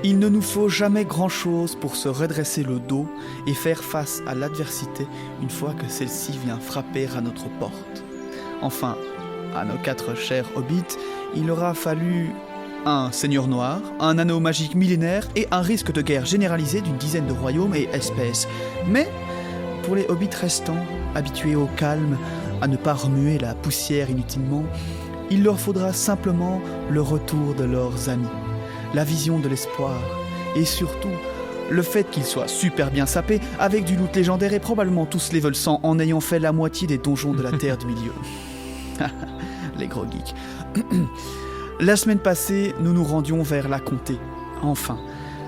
Il ne nous faut jamais grand-chose pour se redresser le dos et faire face à l'adversité une fois que celle-ci vient frapper à notre porte. Enfin, à nos 4 chers hobbits, il aura fallu un seigneur noir, un anneau magique millénaire et un risque de guerre généralisé d'une dizaine de royaumes et espèces. Mais, pour les hobbits restants, habitués au calme, à ne pas remuer la poussière inutilement, il leur faudra simplement le retour de leurs amis, la vision de l'espoir, et surtout, le fait qu'ils soient super bien sapés, avec du loot légendaire et probablement tous level 100 en ayant fait la moitié des donjons de la Terre du Milieu. Les gros geeks. La semaine passée, nous nous rendions vers la comté, enfin.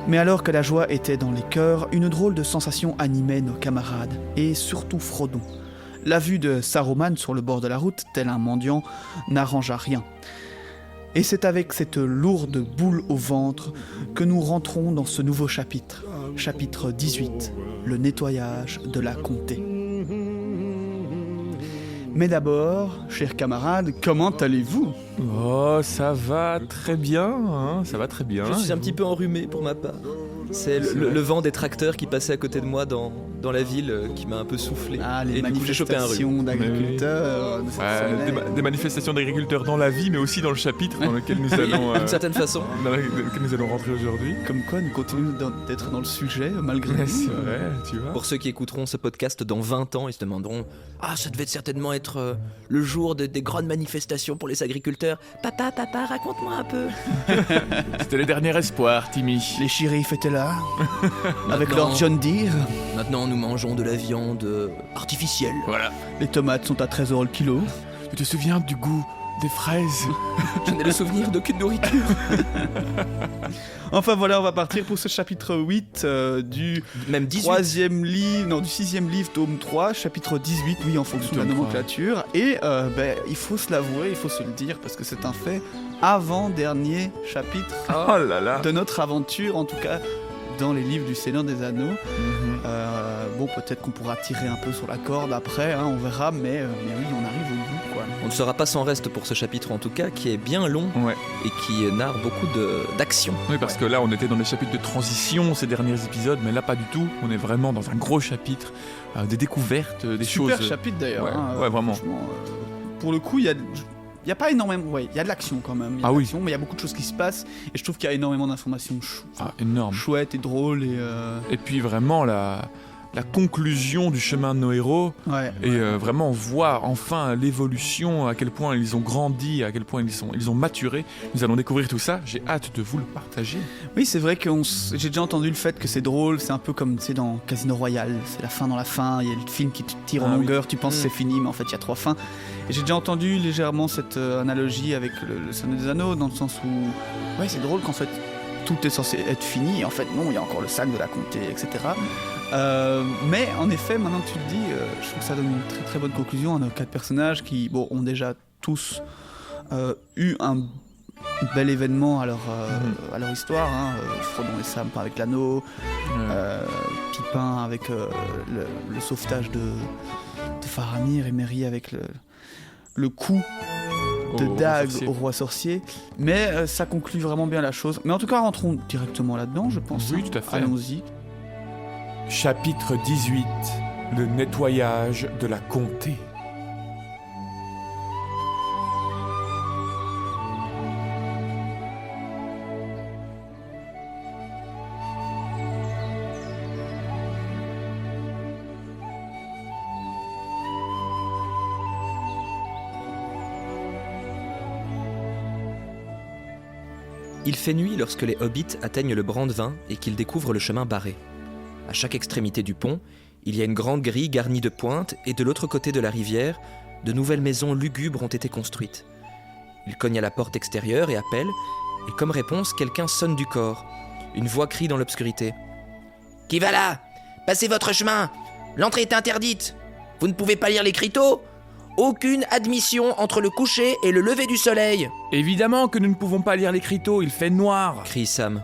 Mais alors que la joie était dans les cœurs, une drôle de sensation animait nos camarades, et surtout Frodon. La vue de Saruman sur le bord de la route, tel un mendiant, n'arrangea rien. Et c'est avec cette lourde boule au ventre que nous rentrons dans ce nouveau chapitre, chapitre 18, le nettoyage de la comté. Mais d'abord, chers camarades, comment allez-vous ? Oh, ça va très bien, hein, ça va très bien. Je suis un petit peu enrhumé pour ma part. C'est le vent des tracteurs qui passait à côté de moi dans la ville qui m'a un peu soufflé. Ah, les et du coup, j'ai chopé un rhume. manifestations d'agriculteurs de cette semaine. Des manifestations d'agriculteurs dans la vie, mais aussi dans le chapitre dans lequel nous allons, D'une certaine façon. dans lequel nous allons rentrer aujourd'hui. Comme quoi, nous continuons d'être dans le sujet, malgré Ouais, tout. c'est vrai, tu vois. Pour ceux qui écouteront ce podcast dans 20 ans, ils se demanderont « Ah, ça devait certainement être le jour des grandes manifestations pour les agriculteurs. Papa, raconte-moi un peu. » C'était les derniers espoirs, Timmy. Les shérifs étaient là, avec Maintenant- leur John Deere. Maintenant, nous mangeons de la viande artificielle. Voilà. Les tomates sont à 13 € le kilo. Tu te souviens du goût des fraises? Je n'ai le souvenir d'aucune nourriture. Enfin voilà, on va partir pour ce chapitre 8 du Même 18. 3e livre, non, du 6e livre, tome 3, chapitre 18, oui, en fonction de la Tome 3. nomenclature. Et il faut se l'avouer, il faut se le dire, parce que c'est un fait, avant-dernier chapitre Oh là là. de notre aventure, en tout cas dans les livres du Seigneur des Anneaux. Bon, peut-être qu'on pourra tirer un peu sur la corde après, hein, on verra, mais oui, on arrive au bout, quoi. On ne sera pas sans reste pour ce chapitre en tout cas, qui est bien long Ouais. et qui narre beaucoup d'action. Oui, parce que là, on était dans les chapitres de transition ces derniers épisodes, mais là, pas du tout. On est vraiment dans un gros chapitre, des découvertes, des Super choses. chapitre d'ailleurs. Ouais, hein, ouais, vraiment. Franchement, pour le coup, il y a pas énormément. Ouais, il y a de l'action quand même. Il y a Ah de oui. l'action, mais il y a beaucoup de choses qui se passent. Et je trouve qu'il y a énormément d'informations Énorme. chouettes et drôles. Et puis vraiment, la conclusion du chemin de nos héros. Ouais. Et vraiment, on voit enfin l'évolution, à quel point ils ont grandi, à quel point ils ont maturé. Nous allons découvrir tout ça. J'ai hâte de vous le partager. Oui, c'est vrai que j'ai déjà entendu le fait que c'est drôle. C'est un peu comme dans Casino Royale. C'est la fin dans la fin. Il y a le film qui te tire en Ah oui. longueur. Tu penses que c'est fini, mais en fait, il y a 3 fins. Et j'ai déjà entendu légèrement cette analogie avec le Seigneur des Anneaux, dans le sens où, ouais, c'est drôle qu'en fait, tout est censé être fini. Et en fait, non, il y a encore le sac de la comté, etc. Mais en effet, maintenant que tu le dis, je trouve que ça donne une très très bonne conclusion à nos 4 personnages qui ont déjà tous eu un bel événement à leur histoire. Hein. Frodon et Sam avec l'anneau, Pipin avec le sauvetage de Faramir et Merry avec le coup de Au dague sorcier. au roi sorcier. Mais ça conclut vraiment bien la chose. Mais en tout cas, rentrons directement là-dedans, je pense. Oui, hein. tout à fait. Allons-y. Chapitre 18. Le nettoyage de la comté. Il fait nuit lorsque les hobbits atteignent le Brandevin et qu'ils découvrent le chemin barré. À chaque extrémité du pont, il y a une grande grille garnie de pointes et de l'autre côté de la rivière, de nouvelles maisons lugubres ont été construites. Ils cognent à la porte extérieure et appellent, et comme réponse, quelqu'un sonne du corps. Une voix crie dans l'obscurité. « Qui va là ? Passez votre chemin ! L'entrée est interdite ! Vous ne pouvez pas lire l'écriteau ? Aucune admission entre le coucher et le lever du soleil !» Évidemment que nous ne pouvons pas lire l'écriteau, il fait noir. crie Sam.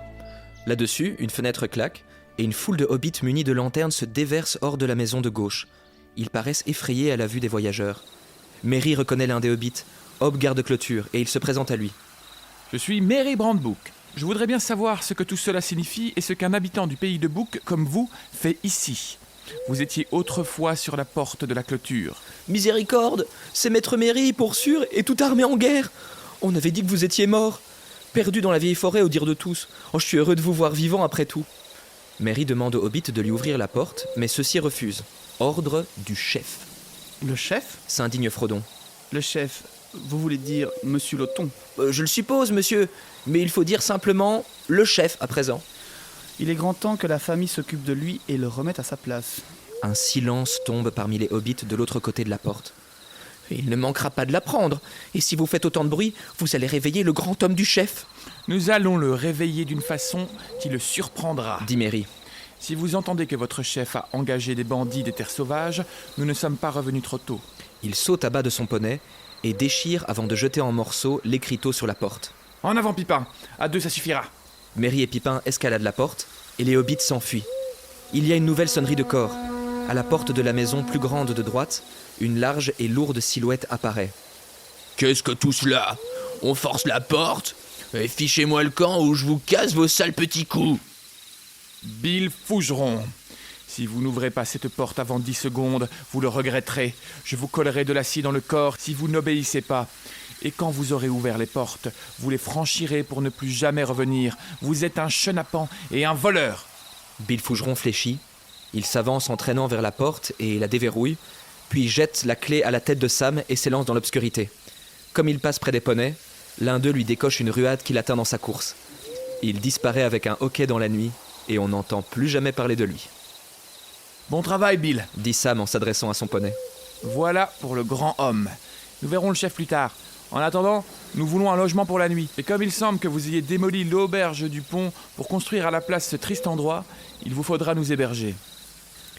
Là-dessus, une fenêtre claque, et une foule de hobbits munis de lanternes se déverse hors de la maison de gauche. Ils paraissent effrayés à la vue des voyageurs. Merry reconnaît l'un des hobbits, Hob garde-clôture, et il se présente à lui. Je suis Merry Brandbook. Je voudrais bien savoir ce que tout cela signifie et ce qu'un habitant du pays de Bouc, comme vous, fait ici. Vous étiez autrefois sur la porte de la clôture. Miséricorde, c'est Maître Méry, pour sûr, et tout armé en guerre. On avait dit que vous étiez mort, perdu dans la vieille forêt au dire de tous. Oh, je suis heureux de vous voir vivant après tout. Méry demande au hobbit de lui ouvrir la porte, mais ceux-ci refusent. Ordre du chef. Le chef? S'indigne Frodon. Le chef, vous voulez dire Monsieur Loton? Je le suppose, monsieur, mais il faut dire simplement le chef à présent. Il est grand temps que la famille s'occupe de lui et le remette à sa place. Un silence tombe parmi les hobbits de l'autre côté de la porte. Il ne manquera pas de l'apprendre, et si vous faites autant de bruit, vous allez réveiller le grand homme du chef. Nous allons le réveiller d'une façon qui le surprendra, Dit Méry. Si vous entendez que votre chef a engagé des bandits des terres sauvages, nous ne sommes pas revenus trop tôt. Il saute à bas de son poney et déchire avant de jeter en morceaux l'écriteau sur la porte. En avant, Pipin. À 2, ça suffira. Méry et Pipin escaladent la porte et les hobbits s'enfuient. Il y a une nouvelle sonnerie de cor. À la porte de la maison plus grande de droite, une large et lourde silhouette apparaît. Qu'est-ce que tout cela? On force la porte? Et fichez-moi le camp ou je vous casse vos sales petits coups. Bill Fougeron. Si vous n'ouvrez pas cette porte avant 10 secondes, vous le regretterez. Je vous collerai de l'acier dans le corps si vous n'obéissez pas. Et quand vous aurez ouvert les portes, vous les franchirez pour ne plus jamais revenir. Vous êtes un chenapan et un voleur. Bill Fougeron fléchit. Il s'avance en traînant vers la porte et la déverrouille, puis jette la clé à la tête de Sam et s'élance dans l'obscurité. Comme il passe près des poneys, l'un d'eux lui décoche une ruade qui l'atteint dans sa course. Il disparaît avec un hoquet dans la nuit et on n'entend plus jamais parler de lui. Bon travail, Bill. Dit Sam en s'adressant à son poney. Voilà pour le grand homme. Nous verrons le chef plus tard. En attendant, nous voulons un logement pour la nuit. Et comme il semble que vous ayez démoli l'auberge du pont pour construire à la place ce triste endroit, il vous faudra nous héberger.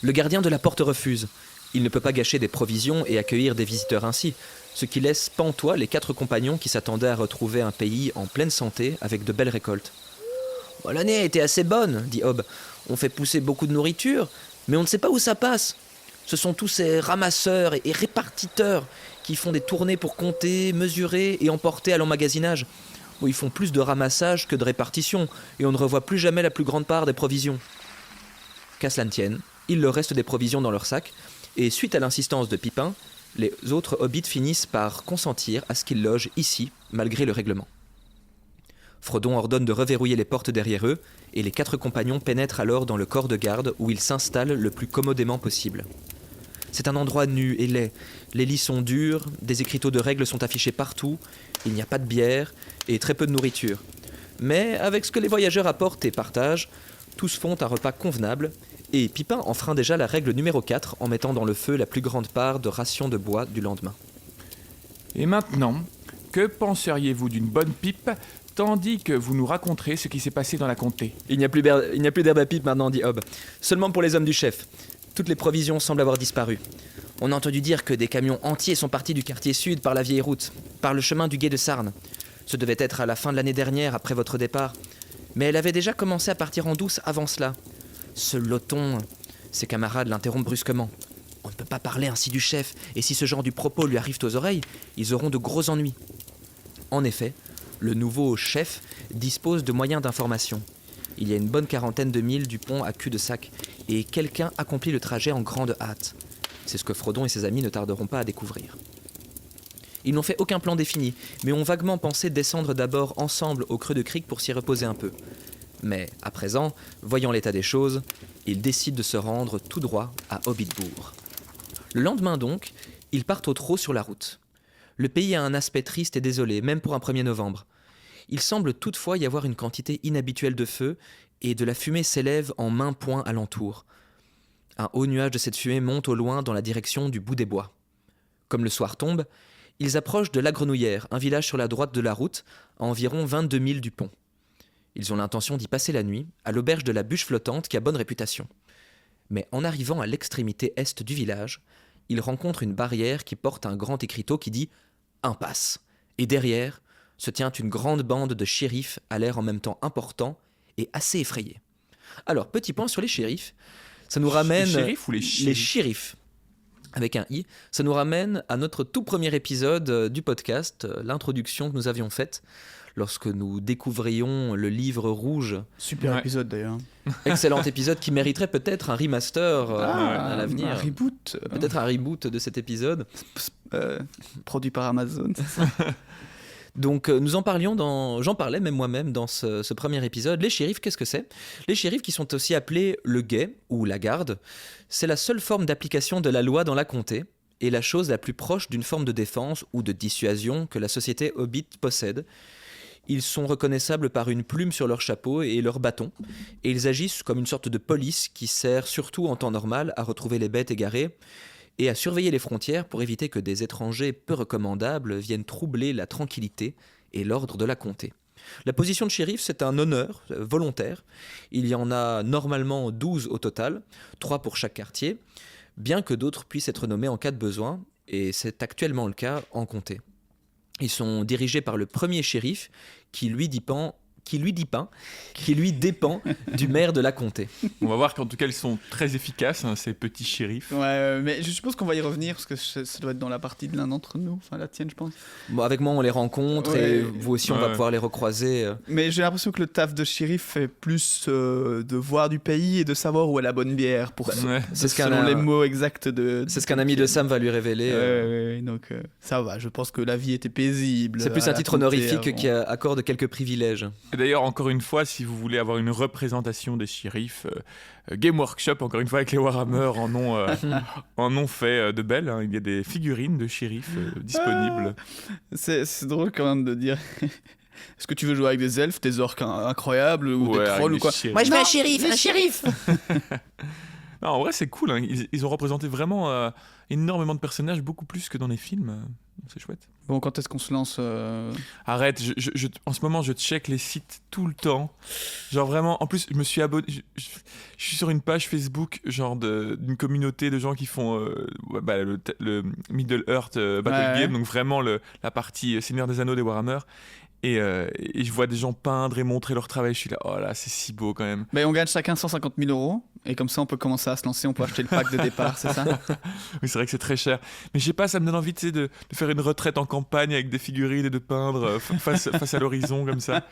Le gardien de la porte refuse. Il ne peut pas gâcher des provisions et accueillir des visiteurs ainsi, ce qui laisse pantois les 4 compagnons qui s'attendaient à retrouver un pays en pleine santé avec de belles récoltes. « L'année a été assez bonne, dit Hob. On fait pousser beaucoup de nourriture, mais on ne sait pas où ça passe. Ce sont tous ces ramasseurs et répartiteurs qui font des tournées pour compter, mesurer et emporter à l'emmagasinage. Ils font plus de ramassage que de répartition, et on ne revoit plus jamais la plus grande part des provisions. » Qu'à cela ne tienne, il leur reste des provisions dans leur sac, et suite à l'insistance de Pipin, les autres hobbits finissent par consentir à ce qu'ils logent ici, malgré le règlement. Frodon ordonne de reverrouiller les portes derrière eux, et les 4 compagnons pénètrent alors dans le corps de garde où ils s'installent le plus commodément possible. C'est un endroit nu et laid. Les lits sont durs, des écriteaux de règles sont affichés partout, il n'y a pas de bière et très peu de nourriture. Mais avec ce que les voyageurs apportent et partagent, tous font un repas convenable, et Pipin enfreint déjà la règle numéro 4 en mettant dans le feu la plus grande part de rations de bois du lendemain. Et maintenant, que penseriez-vous d'une bonne pipe tandis que vous nous raconterez ce qui s'est passé dans la comté? Il n'y a plus d'herbe à pipe maintenant, dit Hob. Seulement pour les hommes du chef. Toutes les provisions semblent avoir disparu. On a entendu dire que des camions entiers sont partis du quartier sud par la vieille route, par le chemin du Gué de Sarne. Ce devait être à la fin de l'année dernière, après votre départ. Mais elle avait déjà commencé à partir en douce avant cela. Ce Loton, ses camarades l'interrompent brusquement. On ne peut pas parler ainsi du chef, et si ce genre de propos lui arrive aux oreilles, ils auront de gros ennuis. En effet, le nouveau chef dispose de moyens d'information. Il y a une bonne 40aine de milles du pont à cul-de-sac, et quelqu'un accomplit le trajet en grande hâte. C'est ce que Frodon et ses amis ne tarderont pas à découvrir. Ils n'ont fait aucun plan défini, mais ont vaguement pensé descendre d'abord ensemble au creux de Crick pour s'y reposer un peu. Mais, à présent, voyant l'état des choses, ils décident de se rendre tout droit à Hobbitbourg. Le lendemain donc, ils partent au trot sur la route. Le pays a un aspect triste et désolé, même pour un 1er novembre. Il semble toutefois y avoir une quantité inhabituelle de feu, et de la fumée s'élève en maints points alentour. Un haut nuage de cette fumée monte au loin dans la direction du bout des bois. Comme le soir tombe, ils approchent de La Grenouillère, un village sur la droite de la route, à environ 22 milles du pont. Ils ont l'intention d'y passer la nuit, à l'auberge de la Bûche Flottante qui a bonne réputation. Mais en arrivant à l'extrémité est du village, ils rencontrent une barrière qui porte un grand écriteau qui dit « Impasse ». Et derrière se tient une grande bande de shérifs à l'air en même temps important et assez effrayé. Alors, petit point sur les shérifs, ça nous ramène... Les shérifs ou les shérifs? Les shérifs. avec un i. Ça nous ramène à notre tout premier épisode du podcast, l'introduction que nous avions faite lorsque nous découvrions le livre rouge. Super épisode d'ailleurs. Excellent épisode qui mériterait peut-être un remaster à l'avenir. Un reboot. Peut-être un reboot de cet épisode. Produit par Amazon, c'est ça. Donc j'en parlais même moi-même dans ce premier épisode. Les shérifs, qu'est-ce que c'est ? Les shérifs qui sont aussi appelés le guet ou la garde, c'est la seule forme d'application de la loi dans la comté et la chose la plus proche d'une forme de défense ou de dissuasion que la société Hobbit possède. Ils sont reconnaissables par une plume sur leur chapeau et leur bâton, et ils agissent comme une sorte de police qui sert surtout en temps normal à retrouver les bêtes égarées et à surveiller les frontières pour éviter que des étrangers peu recommandables viennent troubler la tranquillité et l'ordre de la comté. La position de shérif, c'est un honneur volontaire. Il y en a normalement 12 au total, 3 pour chaque quartier, bien que d'autres puissent être nommés en cas de besoin, et c'est actuellement le cas en comté. Ils sont dirigés par le premier shérif qui lui dépend du maire de la comté. On va voir qu'en tout cas, ils sont très efficaces, hein, ces petits shérifs. Ouais, mais je suppose qu'on va y revenir parce que ça doit être dans la partie de l'un d'entre nous, enfin la tienne, je pense. Bon, avec moi, on les rencontre et vous aussi, on va pouvoir les recroiser. Mais j'ai l'impression que le taf de shérif est plus de voir du pays et de savoir où est la bonne bière, c'est selon les mots exacts de... C'est ce qu'un ami de Sam va lui révéler. Ouais, donc ça va, je pense que la vie était paisible. C'est plus un titre honorifique qui accorde quelques privilèges. Et d'ailleurs, encore une fois, si vous voulez avoir une représentation des shérifs, Game Workshop, encore une fois, avec les Warhammer, en ont fait de belles. Hein. Il y a des figurines de shérifs disponibles. C'est drôle quand même de dire... Est-ce que tu veux jouer avec des elfes, des orques incroyables ou des trolls ou quoi ? Moi, je veux un shérif. Non, en vrai, c'est cool. Hein. Ils ont représenté vraiment énormément de personnages, beaucoup plus que dans les films. C'est chouette. Bon, quand est-ce qu'on se lance Arrête, en ce moment, je check les sites tout le temps. Genre vraiment, en plus, je me suis abonné. Je suis sur une page Facebook, genre d'une communauté de gens qui font le Middle Earth Battle Game, donc vraiment la partie Seigneur des Anneaux des Warhammer. Et je vois des gens peindre et montrer leur travail. Je suis là, oh là, c'est si beau quand même. Mais on gagne chacun 150 000 €. Et comme ça, on peut commencer à se lancer. On peut acheter le pack de départ, c'est ça ? Oui, c'est vrai que c'est très cher. Mais je sais pas, ça me donne envie de faire une retraite en campagne avec des figurines et de peindre face à l'horizon comme ça.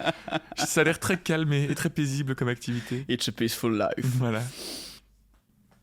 Ça a l'air très calme et très paisible comme activité. It's a peaceful life. Voilà.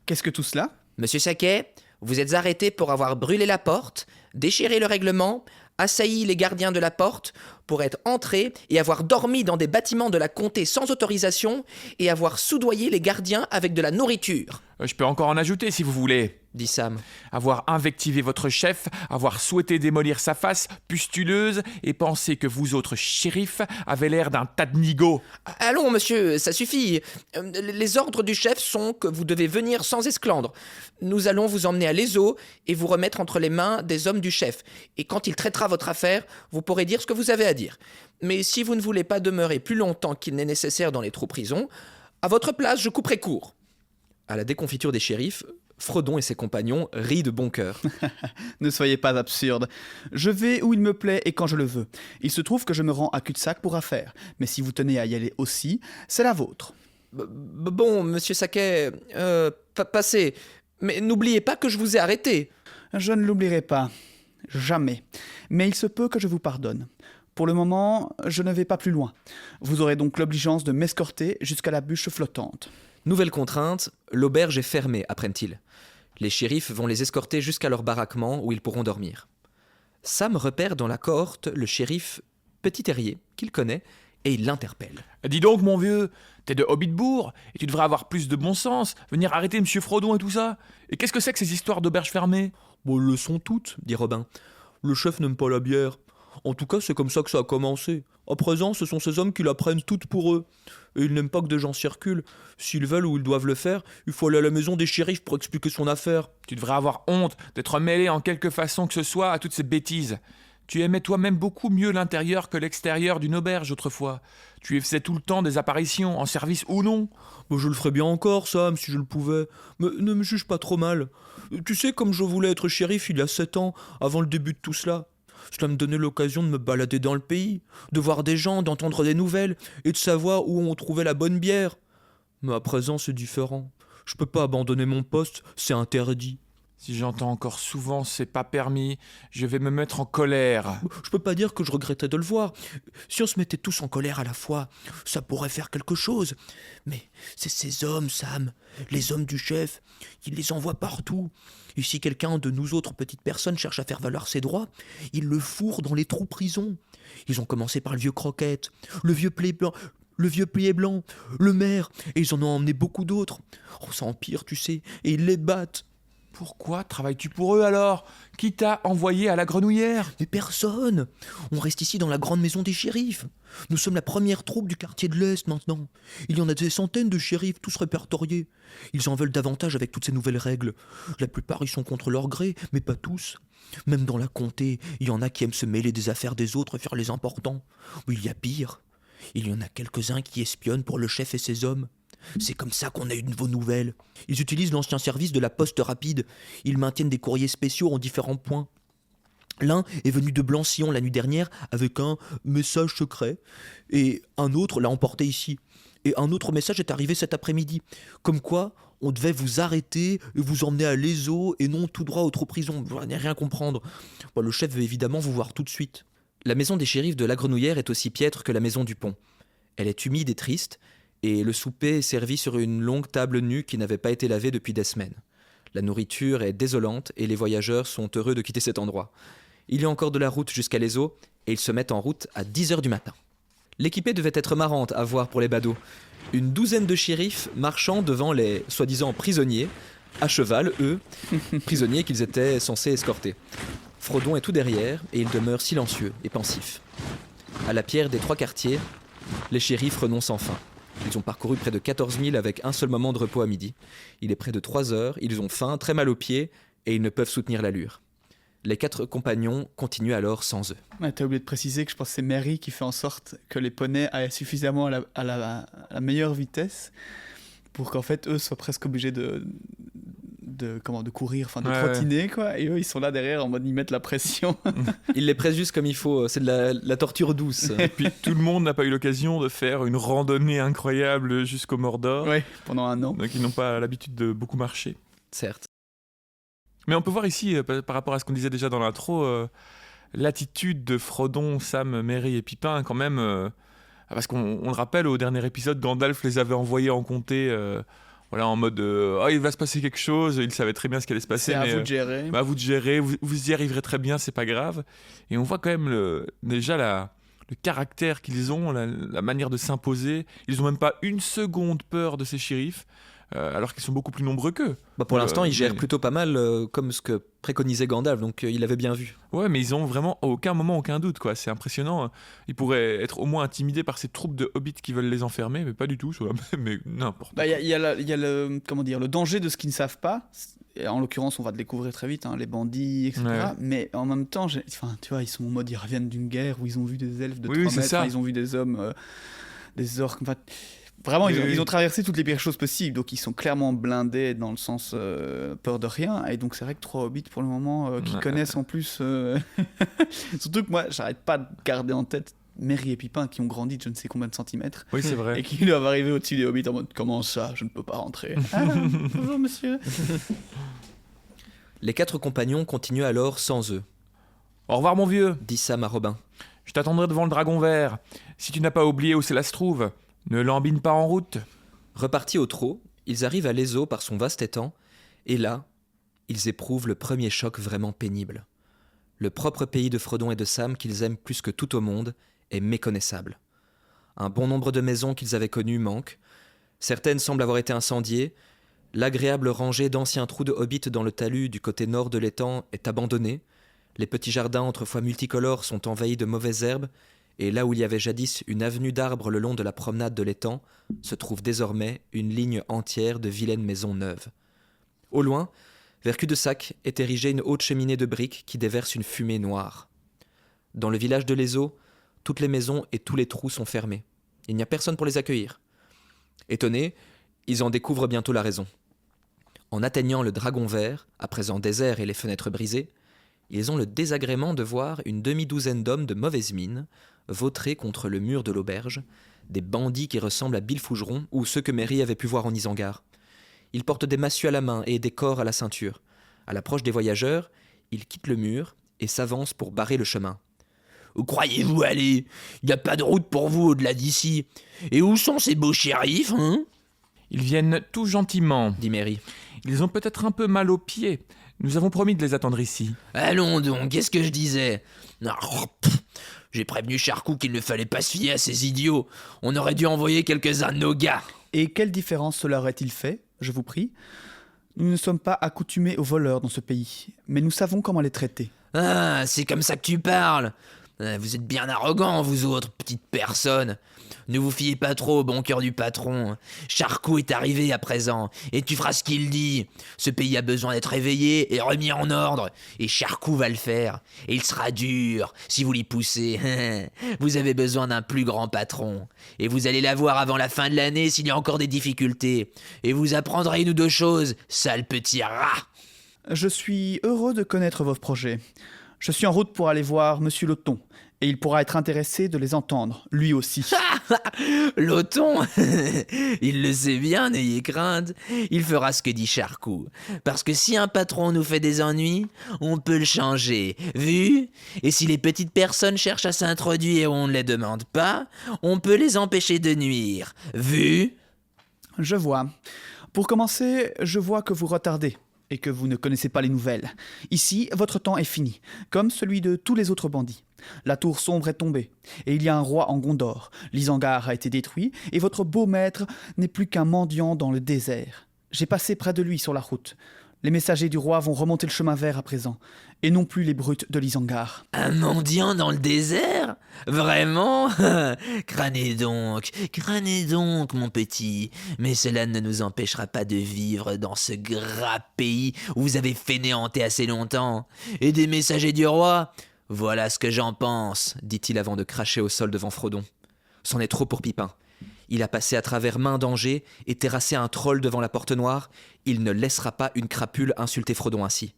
Qu'est-ce que tout cela ? Monsieur Saquet, vous êtes arrêté pour avoir brûlé la porte, déchiré le règlement, assailli les gardiens de la porte, pour être entré et avoir dormi dans des bâtiments de la comté sans autorisation et avoir soudoyé les gardiens avec de la nourriture. Je peux encore en ajouter si vous voulez, dit Sam. Avoir invectivé votre chef, avoir souhaité démolir sa face pustuleuse et penser que vous autres shérifs avez l'air d'un tas de nigauds. Allons, monsieur, ça suffit. Les ordres du chef sont que vous devez venir sans esclandre. Nous allons vous emmener à l'Eso et vous remettre entre les mains des hommes du chef. Et quand il traitera votre affaire, vous pourrez dire ce que vous avez à dire. Mais si vous ne voulez pas demeurer plus longtemps qu'il n'est nécessaire dans les trous-prisons, à votre place, je couperai court. À la déconfiture des shérifs, Frodon et ses compagnons rient de bon cœur. Ne soyez pas absurde. Je vais où il me plaît et quand je le veux. Il se trouve que je me rends à cul-de-sac pour affaires. Mais si vous tenez à y aller aussi, c'est la vôtre. Bon, monsieur Saquet, passez. Mais n'oubliez pas que je vous ai arrêté. Je ne l'oublierai pas. Jamais. Mais il se peut que je vous pardonne. Pour le moment, je ne vais pas plus loin. Vous aurez donc l'obligeance de m'escorter jusqu'à la bûche flottante. Nouvelle contrainte, l'auberge est fermée, apprennent-ils. Les shérifs vont les escorter jusqu'à leur baraquement où ils pourront dormir. Sam repère dans la cohorte le shérif Petit Terrier, qu'il connaît, et il l'interpelle. Dis donc, mon vieux, t'es de Hobbitbourg et tu devrais avoir plus de bon sens, venir arrêter Monsieur Frodon et tout ça. Et qu'est-ce que c'est que ces histoires d'auberge fermée ? Bon, elles le sont toutes, dit Robin. Le chef n'aime pas la bière. En tout cas, c'est comme ça que ça a commencé. À présent, ce sont ces hommes qui la prennent toutes pour eux. Et ils n'aiment pas que des gens circulent. S'ils veulent ou ils doivent le faire, il faut aller à la maison des shérifs pour expliquer son affaire. Tu devrais avoir honte d'être mêlé en quelque façon que ce soit à toutes ces bêtises. Tu aimais toi-même beaucoup mieux l'intérieur que l'extérieur d'une auberge autrefois. Tu y faisais tout le temps des apparitions, en service ou non. Mais je le ferais bien encore, Sam, si je le pouvais. Mais ne me juge pas trop mal. Tu sais, comme je voulais être shérif il y a 7 ans, avant le début de tout cela. Cela me donnait l'occasion de me balader dans le pays, de voir des gens, d'entendre des nouvelles, et de savoir où on trouvait la bonne bière. Mais à présent, c'est différent. Je peux pas abandonner mon poste, c'est interdit. Si j'entends encore souvent c'est pas permis, je vais me mettre en colère. Je peux pas dire que je regrettais de le voir. Si on se mettait tous en colère à la fois, ça pourrait faire quelque chose. Mais c'est ces hommes, Sam, les hommes du chef, il les envoie partout. Et si quelqu'un de nous autres petites personnes cherche à faire valoir ses droits, il le fourre dans les trous prisons. Ils ont commencé par le vieux Croquette, le vieux Plié Blanc, le maire, et ils en ont emmené beaucoup d'autres. Oh, ça empire, tu sais, et ils les battent. Pourquoi travailles-tu pour eux alors? Qui t'a envoyé à la grenouillère? Mais personne. On reste ici dans la grande maison des shérifs. Nous sommes la première troupe du quartier de l'Est maintenant. Il y en a des centaines de shérifs, tous répertoriés. Ils en veulent davantage avec toutes ces nouvelles règles. La plupart y sont contre leur gré, mais pas tous. Même dans la comté, il y en a qui aiment se mêler des affaires des autres et faire les importants. Mais il y a pire. Il y en a quelques-uns qui espionnent pour le chef et ses hommes. C'est comme ça qu'on a eu de vos nouvelles. Ils utilisent l'ancien service de la poste rapide. Ils maintiennent des courriers spéciaux en différents points. L'un est venu de Blanc-Sillon la nuit dernière avec un message secret. Et un autre l'a emporté ici. Et un autre message est arrivé cet après-midi. Comme quoi, on devait vous arrêter et vous emmener à l'ESO et non tout droit aux trous prison. Vous n'allez rien comprendre. Bon, le chef veut évidemment vous voir tout de suite. La maison des shérifs de la Grenouillère est aussi piètre que la maison du pont. Elle est humide et triste, et le souper est servi sur une longue table nue qui n'avait pas été lavée depuis des semaines. La nourriture est désolante et les voyageurs sont heureux de quitter cet endroit. Il y a encore de la route jusqu'à l'ESO et ils se mettent en route à 10h du matin. L'équipée devait être marrante à voir pour les badauds. Une douzaine de shérifs marchant devant les soi-disant prisonniers, à cheval, eux, prisonniers qu'ils étaient censés escorter. Frodon est tout derrière et il demeure silencieux et pensif. À la pierre des 3 quartiers, les shérifs renoncent enfin. Ils ont parcouru près de 14 000 avec un seul moment de repos à midi. Il est près de 3 heures, ils ont faim, très mal aux pieds, et ils ne peuvent soutenir l'allure. Les 4 compagnons continuent alors sans eux. Ouais, t'as oublié de préciser que je pense que c'est Mary qui fait en sorte que les poneys aillent suffisamment à la meilleure vitesse pour qu'en fait eux soient presque obligés de courir, enfin de trottiner, quoi. Et eux ils sont là derrière en mode ils mettent la pression. Ils les pressent juste comme il faut, c'est de la torture douce. Et puis tout le monde n'a pas eu l'occasion de faire une randonnée incroyable jusqu'au Mordor. Oui, pendant un an. Donc ils n'ont pas l'habitude de beaucoup marcher. Certes. Mais on peut voir ici, par rapport à ce qu'on disait déjà dans l'intro, l'attitude de Frodon, Sam, Merry et Pipin quand même. Parce qu'on le rappelle, au dernier épisode, Gandalf les avait envoyés en comté... Voilà, en mode il va se passer quelque chose, il savait très bien ce qui allait se passer. C'est à vous de gérer. À vous de gérer, vous y arriverez très bien, c'est pas grave. Et on voit quand même déjà le caractère qu'ils ont, la manière de s'imposer. Ils ont même pas une seconde peur de ces shérifs, alors qu'ils sont beaucoup plus nombreux qu'eux. Pour l'instant, ils gèrent plutôt pas mal, comme ce que préconisait Gandalf, donc il avait bien vu. Ouais, mais ils ont vraiment à aucun moment aucun doute, quoi. C'est impressionnant. Ils pourraient être au moins intimidés par ces troupes de hobbits qui veulent les enfermer, mais pas du tout, mais n'importe quoi. Il y a le danger de ce qu'ils ne savent pas. Et en l'occurrence, on va le découvrir très vite, hein, les bandits, etc. Ouais. Mais en même temps, tu vois, ils sont en mode, ils reviennent d'une guerre où ils ont vu des elfes de 3 mètres, ils ont vu des hommes, des orques. Enfin, vraiment, ils ont traversé toutes les pires choses possibles, donc ils sont clairement blindés dans le sens peur de rien. Et donc c'est vrai que 3 hobbits pour le moment qui connaissent en plus. Surtout que moi, j'arrête pas de garder en tête Merry et Pipin qui ont grandi de je ne sais combien de centimètres. Oui, c'est vrai. Et qui doivent arriver au-dessus des hobbits en mode comment ça, je ne peux pas rentrer. Ah, bonjour monsieur. Les 4 compagnons continuent alors sans eux. Au revoir mon vieux, dit Sam à Robin. Je t'attendrai devant le dragon vert. Si tu n'as pas oublié où cela se trouve, ne lambine pas en route. Repartis au trot, ils arrivent à l'Eso par son vaste étang, et là, ils éprouvent le premier choc vraiment pénible. Le propre pays de Frodon et de Sam qu'ils aiment plus que tout au monde est méconnaissable. Un bon nombre de maisons qu'ils avaient connues manquent. Certaines semblent avoir été incendiées. L'agréable rangée d'anciens trous de hobbits dans le talus du côté nord de l'étang est abandonnée. Les petits jardins autrefois multicolores sont envahis de mauvaises herbes, et là où il y avait jadis une avenue d'arbres le long de la promenade de l'étang, se trouve désormais une ligne entière de vilaines maisons neuves. Au loin, vers cul-de-sac est érigée une haute cheminée de briques qui déverse une fumée noire. Dans le village de l'Eso, toutes les maisons et tous les trous sont fermés. Il n'y a personne pour les accueillir. Étonnés, ils en découvrent bientôt la raison. En atteignant le dragon vert, à présent désert et les fenêtres brisées, ils ont le désagrément de voir une demi-douzaine d'hommes de mauvaise mine vautrer contre le mur de l'auberge, des bandits qui ressemblent à Bill Fougeron ou ceux que Merry avait pu voir en Isengard. Ils portent des massues à la main et des cors à la ceinture. À l'approche des voyageurs, il quitte le mur et s'avance pour barrer le chemin. Où croyez-vous aller? Il n'y a pas de route pour vous au-delà d'ici. Et où sont ces beaux shérifs, hein? Ils viennent tout gentiment, Dit Mary. Ils ont peut-être un peu mal aux pieds. Nous avons promis de les attendre ici. Allons donc, qu'est-ce que je disais? J'ai prévenu Charcou qu'il ne fallait pas se fier à ces idiots. On aurait dû envoyer quelques-uns de nos gars. Et quelle différence cela aurait-il fait, je vous prie? Nous ne sommes pas accoutumés aux voleurs dans ce pays, mais nous savons comment les traiter. Ah, c'est comme ça que tu parles. Vous êtes bien arrogants, vous autres, petites personnes. Ne vous fiez pas trop au bon cœur du patron. Charcot est arrivé à présent, et tu feras ce qu'il dit. Ce pays a besoin d'être réveillé et remis en ordre, et Charcot va le faire. Et il sera dur, si vous l'y poussez. Vous avez besoin d'un plus grand patron, et vous allez l'avoir avant la fin de l'année s'il y a encore des difficultés. Et vous apprendrez une ou deux choses, sale petit rat. Je suis heureux de connaître vos projets. Je suis en route pour aller voir Monsieur Loton, et il pourra être intéressé de les entendre, lui aussi. Loton, il le sait bien, n'ayez crainte. Il fera ce que dit Charcot. Parce que si un patron nous fait des ennuis, on peut le changer. Vu? Et si les petites personnes cherchent à s'introduire et on ne les demande pas, on peut les empêcher de nuire. Vu? Je vois. Pour commencer, je vois que vous retardez et que vous ne connaissez pas les nouvelles. Ici, votre temps est fini, comme celui de tous les autres bandits. La tour sombre est tombée, et il y a un roi en Gondor. L'Isengard a été détruit, et votre beau maître n'est plus qu'un mendiant dans le désert. J'ai passé près de lui sur la route. Les messagers du roi vont remonter le chemin vert à présent, et non plus les brutes de l'Isengard. Un mendiant dans le désert? Vraiment? Crânez donc, mon petit. Mais cela ne nous empêchera pas de vivre dans ce gras pays où vous avez fainéanté assez longtemps. Et des messagers du roi? Voilà ce que j'en pense, dit-il avant de cracher au sol devant Frodon. C'en est trop pour Pipin. Il a passé à travers main d'Angers et terrassé un troll devant la porte noire. Il ne laissera pas une crapule insulter Frodon ainsi.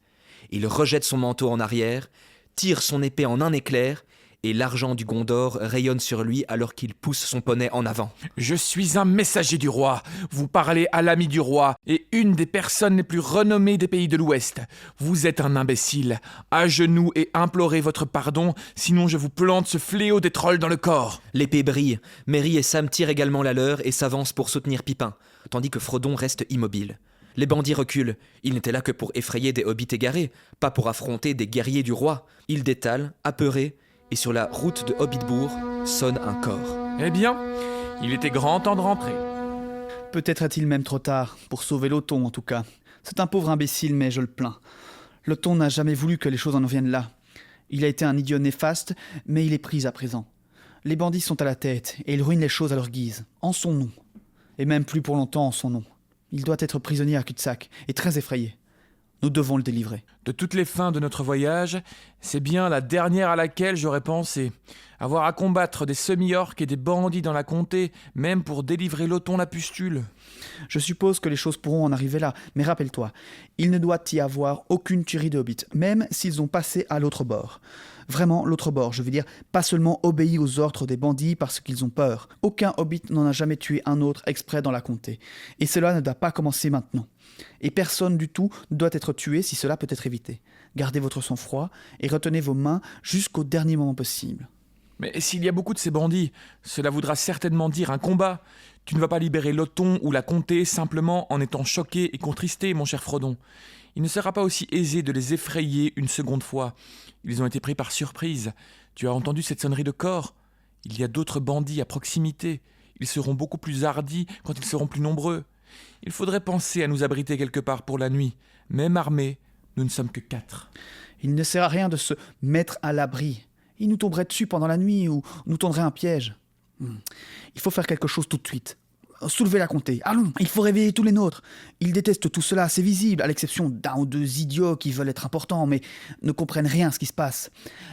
Il rejette son manteau en arrière, tire son épée en un éclair, et l'argent du Gondor rayonne sur lui alors qu'il pousse son poney en avant. Je suis un messager du roi. Vous parlez à l'ami du roi et une des personnes les plus renommées des pays de l'Ouest. Vous êtes un imbécile. À genoux et implorez votre pardon, sinon je vous plante ce fléau des trolls dans le corps. L'épée brille, Merry et Sam tirent également la leur et s'avancent pour soutenir Pipin, tandis que Frodon reste immobile. Les bandits reculent. Ils n'étaient là que pour effrayer des hobbits égarés, pas pour affronter des guerriers du roi. Ils détalent, apeurés, et sur la route de Hobbitbourg sonne un corps. Eh bien, il était grand temps de rentrer. Peut-être est-il même trop tard, pour sauver Loton en tout cas. C'est un pauvre imbécile, mais je le plains. Loton n'a jamais voulu que les choses en viennent là. Il a été un idiot néfaste, mais il est pris à présent. Les bandits sont à la tête, et ils ruinent les choses à leur guise, en son nom. Et même plus pour longtemps en son nom. Il doit être prisonnier à cul-de-sac, et très effrayé. Nous devons le délivrer. De toutes les fins de notre voyage, c'est bien la dernière à laquelle j'aurais pensé. Avoir à combattre des semi-orques et des bandits dans la comté, même pour délivrer Loton la pustule. Je suppose que les choses pourront en arriver là, mais rappelle-toi, il ne doit y avoir aucune tuerie de hobbits, même s'ils ont passé à l'autre bord. Vraiment, l'autre bord, je veux dire, pas seulement obéi aux ordres des bandits parce qu'ils ont peur. Aucun hobbit n'en a jamais tué un autre exprès dans la comté. Et cela ne doit pas commencer maintenant. Et personne du tout ne doit être tué si cela peut être évité. Gardez votre sang-froid et retenez vos mains jusqu'au dernier moment possible. Mais s'il y a beaucoup de ces bandits, cela voudra certainement dire un combat. Tu ne vas pas libérer Loton ou la comté simplement en étant choqué et contristé, mon cher Frodon. Il ne sera pas aussi aisé de les effrayer une seconde fois. Ils ont été pris par surprise. Tu as entendu cette sonnerie de cor? Il y a d'autres bandits à proximité. Ils seront beaucoup plus hardis quand ils seront plus nombreux. Il faudrait penser à nous abriter quelque part pour la nuit. Même armés, nous ne sommes que 4. Il ne sert à rien de se mettre à l'abri. Il nous tomberait dessus pendant la nuit ou nous tendrait un piège. Il faut faire quelque chose tout de suite. Soulevez la comté. Allons, il faut réveiller tous les nôtres. Ils détestent tout cela, c'est visible, à l'exception d'un ou deux idiots qui veulent être importants, mais ne comprennent rien à ce qui se passe.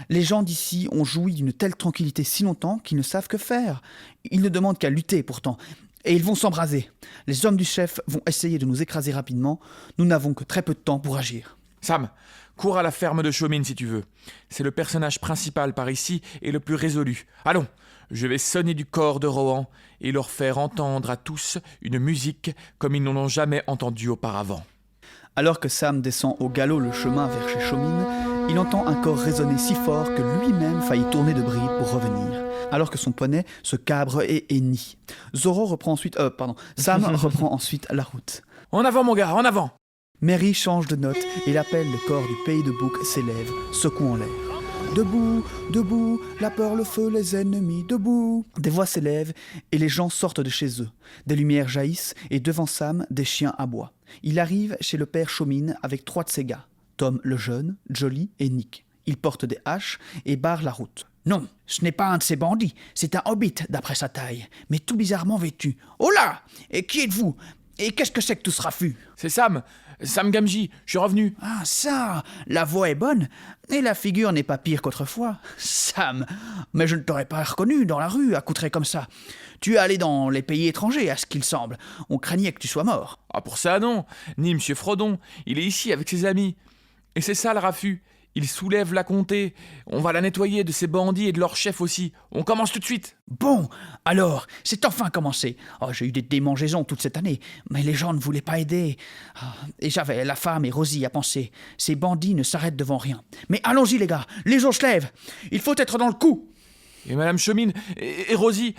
Les gens d'ici ont joui d'une telle tranquillité si longtemps qu'ils ne savent que faire. Ils ne demandent qu'à lutter pourtant. Et ils vont s'embraser. Les hommes du chef vont essayer de nous écraser rapidement. Nous n'avons que très peu de temps pour agir. Sam, cours à la ferme de Chaumine si tu veux. C'est le personnage principal par ici et le plus résolu. Allons, je vais sonner du corps de Rohan et leur faire entendre à tous une musique comme ils n'en ont jamais entendu auparavant. Alors que Sam descend au galop le chemin vers chez Chomine, il entend un corps résonner si fort que lui-même faillit tourner de bride pour revenir, alors que son poney se cabre et hennit. Sam reprend ensuite la route. En avant, mon gars, en avant! Mary change de note et l'appel de corps du pays de Bouc s'élève, secouant l'air. Debout, debout, la peur, le feu, les ennemis, debout. Des voix s'élèvent et les gens sortent de chez eux. Des lumières jaillissent et devant Sam, des chiens aboient. Il arrive chez le père Chomine avec 3 de ses gars, Tom le jeune, Jolly et Nick. Ils portent des haches et barrent la route. Non, ce n'est pas un de ces bandits, c'est un hobbit d'après sa taille, mais tout bizarrement vêtu. Oh là! Et qui êtes-vous? Et qu'est-ce que c'est que tout ce raffut? C'est Sam Gamgee, je suis revenu. Ah ça, la voix est bonne, et la figure n'est pas pire qu'autrefois. Sam, mais je ne t'aurais pas reconnu dans la rue, accoutré comme ça. Tu es allé dans les pays étrangers, à ce qu'il semble. On craignait que tu sois mort. Ah, pour ça, non. Ni Monsieur Frodon, il est ici avec ses amis. Et c'est ça le raffut. Il soulève la comté. On va la nettoyer de ces bandits et de leur chef aussi. On commence tout de suite. Bon, alors, c'est enfin commencé. Oh, j'ai eu des démangeaisons toute cette année, mais les gens ne voulaient pas aider. Et j'avais la femme et Rosie à penser. Ces bandits ne s'arrêtent devant rien. Mais allons-y les gars, les os se lèvent. Il faut être dans le coup. Et Madame Chomine et Rosie,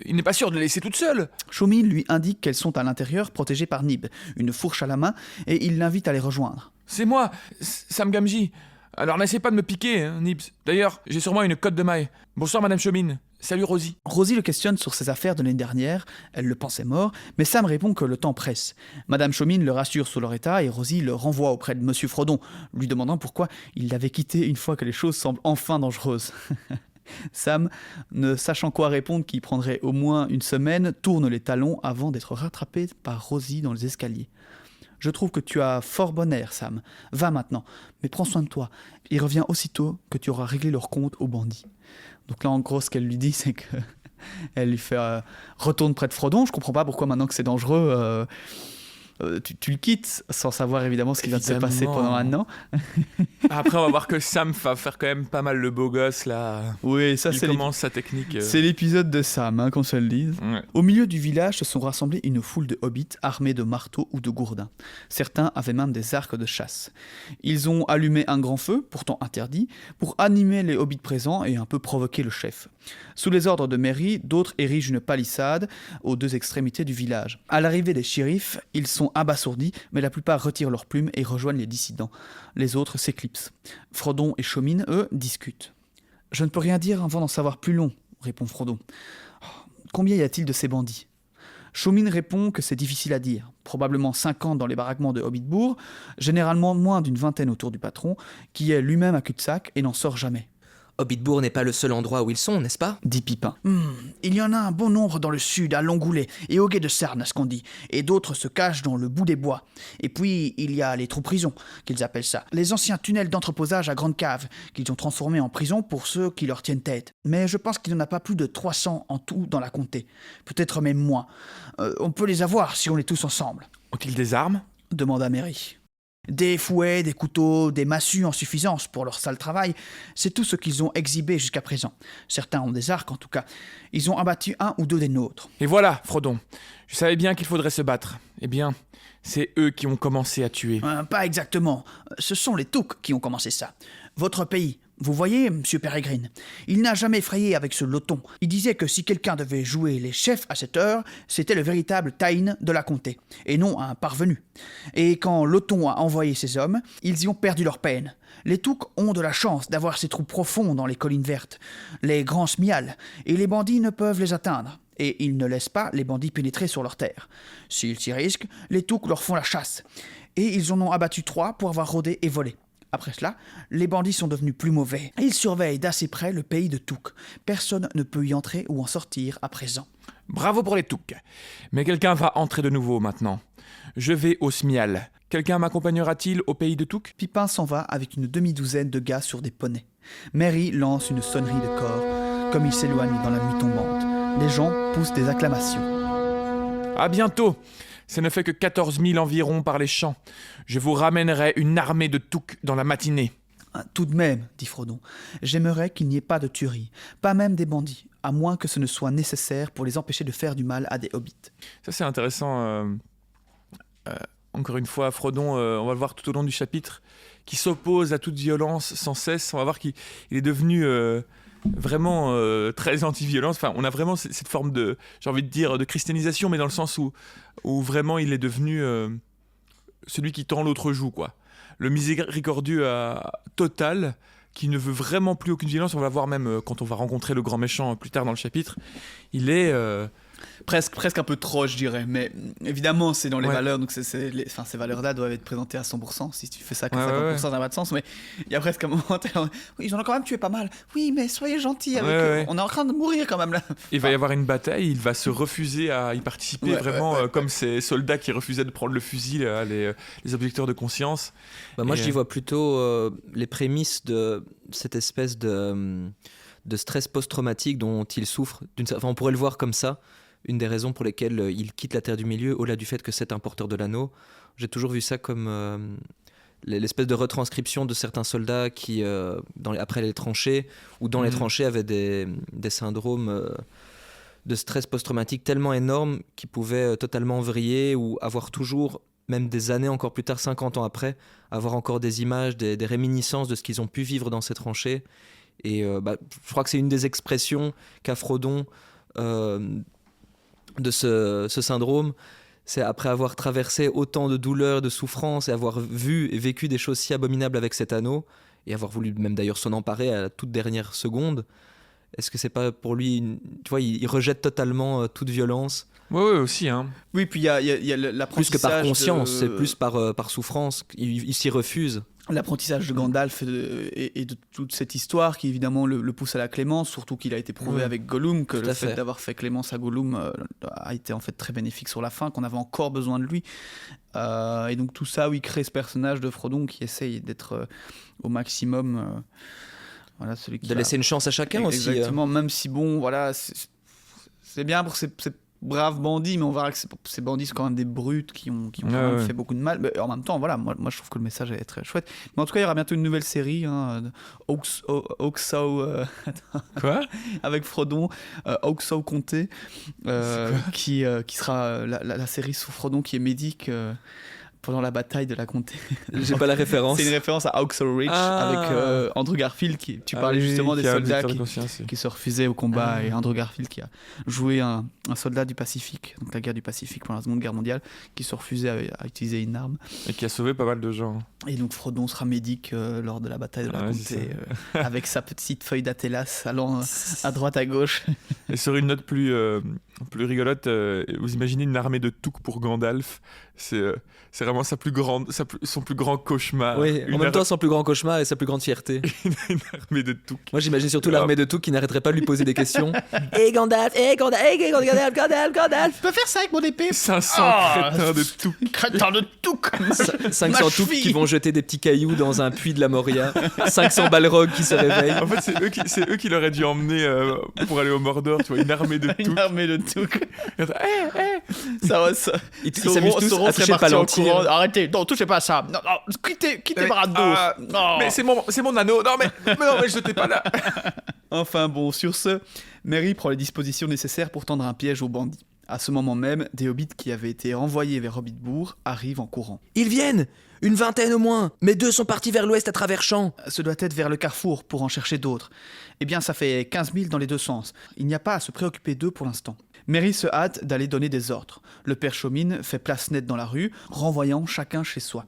il n'est pas sûr de les laisser toutes seules. Chomine lui indique qu'elles sont à l'intérieur, protégées par Nib, une fourche à la main, et il l'invite à les rejoindre. C'est moi, Sam Gamgee. Alors n'essaie pas de me piquer, hein, Nibs. D'ailleurs, j'ai sur moi une cotte de maille. Bonsoir Madame Chomine. Salut Rosie. Rosie le questionne sur ses affaires de l'année dernière. Elle le pensait mort, mais Sam répond que le temps presse. Madame Chomine le rassure sur leur état et Rosie le renvoie auprès de Monsieur Frodon, lui demandant pourquoi il l'avait quitté une fois que les choses semblent enfin dangereuses. Sam, ne sachant quoi répondre qui prendrait au moins une semaine, tourne les talons avant d'être rattrapé par Rosie dans les escaliers. Je trouve que tu as fort bon air, Sam. Va maintenant, mais prends soin de toi. Il revient aussitôt que tu auras réglé leur compte aux bandits. Donc là, en gros, ce qu'elle lui dit, c'est que elle lui fait retourne près de Frodon. Je comprends pas pourquoi maintenant que c'est dangereux, tu le quittes, sans savoir évidemment ce qui vient de se passer pendant un an. Après, on va voir que Sam va faire quand même pas mal le beau gosse, là. Oui, ça il commence sa technique. C'est l'épisode de Sam, hein, qu'on se le dise. Ouais. Au milieu du village se sont rassemblés une foule de hobbits armés de marteaux ou de gourdins. Certains avaient même des arcs de chasse. Ils ont allumé un grand feu, pourtant interdit, pour animer les hobbits présents et un peu provoquer le chef. Sous les ordres de Merry, d'autres érigent une palissade aux 2 extrémités du village. À l'arrivée des shérifs, ils sont abasourdis, mais la plupart retirent leurs plumes et rejoignent les dissidents. Les autres s'éclipsent. Frodon et Chomine, eux, discutent. « Je ne peux rien dire avant d'en savoir plus long, » répond Frodon. « Combien y a-t-il de ces bandits ?» Chomine répond que c'est difficile à dire. Probablement 50 dans les baraquements de Hobbitbourg, généralement moins d'une vingtaine autour du patron, qui est lui-même à cul-de-sac et n'en sort jamais. Hobbitbourg n'est pas le seul endroit où ils sont, n'est-ce pas? Dit Pipin. Il y en a un bon nombre dans le sud, à Longoulet et au gué de Sarne, à ce qu'on dit, et d'autres se cachent dans le bout des bois. Et puis, il y a les trous-prisons, qu'ils appellent ça. Les anciens tunnels d'entreposage à grande cave, qu'ils ont transformés en prison pour ceux qui leur tiennent tête. Mais je pense qu'il n'y en a pas plus de 300 en tout dans la comté. Peut-être même moins. On peut les avoir si on est tous ensemble. Ont-ils des armes? Demanda Merry. Des fouets, des couteaux, des massues en suffisance pour leur sale travail, c'est tout ce qu'ils ont exhibé jusqu'à présent. Certains ont des arcs en tout cas. Ils ont abattu 1 ou 2 des nôtres. Et voilà, Frodon. Je savais bien qu'il faudrait se battre. Eh bien, c'est eux qui ont commencé à tuer. Pas exactement. Ce sont les Touks qui ont commencé ça. Votre pays. Vous voyez, monsieur Peregrine, il n'a jamais frayé avec ce loton. Il disait que si quelqu'un devait jouer les chefs à cette heure, c'était le véritable Taïn de la comté, et non un parvenu. Et quand Loton a envoyé ses hommes, ils y ont perdu leur peine. Les Touks ont de la chance d'avoir ces trous profonds dans les collines vertes, les grands smials, et les bandits ne peuvent les atteindre. Et ils ne laissent pas les bandits pénétrer sur leurs terres. S'ils s'y risquent, les Touks leur font la chasse. Et ils en ont abattu 3 pour avoir rôdé et volé. Après cela, les bandits sont devenus plus mauvais. Ils surveillent d'assez près le pays de Touk. Personne ne peut y entrer ou en sortir à présent. Bravo pour les Touks. Mais quelqu'un va entrer de nouveau maintenant. Je vais au Smial. Quelqu'un m'accompagnera-t-il au pays de Touk? Pipin s'en va avec une demi-douzaine de gars sur des poneys. Merry lance une sonnerie de cor, comme il s'éloigne dans la nuit tombante. Les gens poussent des acclamations. À bientôt. Ça ne fait que 14 000 environ par les champs. Je vous ramènerai une armée de Touks dans la matinée. Tout de même, dit Frodon, j'aimerais qu'il n'y ait pas de tuerie, pas même des bandits, à moins que ce ne soit nécessaire pour les empêcher de faire du mal à des hobbits. Ça c'est intéressant. encore une fois, Frodon, on va le voir tout au long du chapitre, qui s'oppose à toute violence sans cesse. On va voir qu'il est devenu vraiment très anti-violence. Enfin, on a vraiment cette forme de, j'ai envie de dire, de christianisation, mais dans le sens où vraiment il est devenu celui qui tend l'autre joue, quoi. Le miséricordieux total, qui ne veut vraiment plus aucune violence. On va voir même quand on va rencontrer le grand méchant plus tard dans le chapitre. Il est... Presque un peu trop, je dirais, mais évidemment c'est dans les valeurs, donc ces valeurs-là doivent être présentées à 100%. Si tu fais ça qu'à 50%, ça n'a pas de sens, mais il y a presque un moment oui, ils en ont quand même tué pas mal, oui, mais soyez gentils avec eux. On est en train de mourir quand même là. Il va y avoir une bataille, il va se refuser à y participer, comme ces soldats qui refusaient de prendre le fusil, là, les objecteurs de conscience. Moi j'y vois plutôt les prémices de cette espèce de stress post-traumatique dont il souffre. On pourrait le voir comme ça. Une des raisons pour lesquelles il quitte la Terre du Milieu, au-delà du fait que c'est un porteur de l'anneau, j'ai toujours vu ça comme l'espèce de retranscription de certains soldats qui, après les tranchées, ou dans les tranchées, avaient des syndromes de stress post-traumatique tellement énormes qu'ils pouvaient totalement vriller ou avoir toujours, même des années encore plus tard, 50 ans après, avoir encore des images, des réminiscences de ce qu'ils ont pu vivre dans ces tranchées. Et je crois que c'est une des expressions qu'a Frodon de ce syndrome, c'est après avoir traversé autant de douleurs, de souffrances, et avoir vu et vécu des choses si abominables avec cet anneau, et avoir voulu même d'ailleurs s'en emparer à la toute dernière seconde. Est-ce que c'est pas pour lui, tu vois, il rejette totalement toute violence. Oui, aussi. Hein. Oui, puis il y a l'apprentissage. Plus que par conscience, c'est plus par souffrance. Il s'y refuse. L'apprentissage de Gandalf et de toute cette histoire qui évidemment le pousse à la clémence, surtout qu'il a été prouvé avec Gollum que le fait d'avoir fait clémence à Gollum a été en fait très bénéfique sur la fin, qu'on avait encore besoin de lui. Et donc tout ça, il crée ce personnage de Frodon qui essaye d'être au maximum... celui qui laisser une chance à chacun aussi. Exactement, même si bon, voilà, c'est bien pour ces braves bandits, mais on verra que ces bandits sont quand même des brutes qui ont quand même fait beaucoup de mal. Mais en même temps, voilà, moi je trouve que le message est très chouette. Mais en tout cas, il y aura bientôt une nouvelle série, Oxo, quoi avec Frodon, Oxo Comté, qui sera la série sous Frodon qui est médic. Pendant la bataille de la comté. J'ai pas la référence. C'est une référence à Oxo Ridge avec Andrew Garfield. Tu parlais justement des soldats qui se refusaient au combat. Et Andrew Garfield qui a joué un soldat du Pacifique, donc la guerre du Pacifique pendant la Seconde Guerre mondiale, qui se refusait à utiliser une arme. Et qui a sauvé pas mal de gens. Et donc Frodon sera médic lors de la bataille de la comté, avec sa petite feuille d'Athélas allant à droite à gauche. Et sur une note plus rigolote, vous imaginez une armée de toucs pour Gandalf. C'est vraiment son plus grand cauchemar. Oui, en même temps, son plus grand cauchemar et sa plus grande fierté. Une armée de toucs. Moi, j'imagine surtout l'armée de toucs qui n'arrêterait pas de lui poser des questions. Hé Gandalf, Gandalf, je peux faire ça avec mon épée. 500 crétins de toucs. Crétins de toucs. 500 toucs qui vont jeter des petits cailloux dans un puits de la Moria. 500 balrogs qui se réveillent. En fait, c'est eux qui l'auraient dû emmener pour aller au Mordor, tu vois, une armée de toucs. Une armée de toucs. Ça. Ils s'amusent tous à toucher Palantir. Arrêtez, non, touchez pas à ça. Non, quittez Barad-dûr. Mais c'est mon anneau. Non, mais je t'ai pas là. Enfin bon, sur ce, Merry prend les dispositions nécessaires pour tendre un piège aux bandits. À ce moment même, des hobbits qui avaient été renvoyés vers Hobbitbourg arrivent en courant. Ils viennent, une vingtaine au moins, mais 2 sont partis vers l'ouest à travers champs. Ce doit être vers le carrefour pour en chercher d'autres. Eh bien, ça fait 15 000 dans les 2 sens. Il n'y a pas à se préoccuper d'eux pour l'instant. Merry se hâte d'aller donner des ordres. Le père Chaumin fait place nette dans la rue, renvoyant chacun chez soi.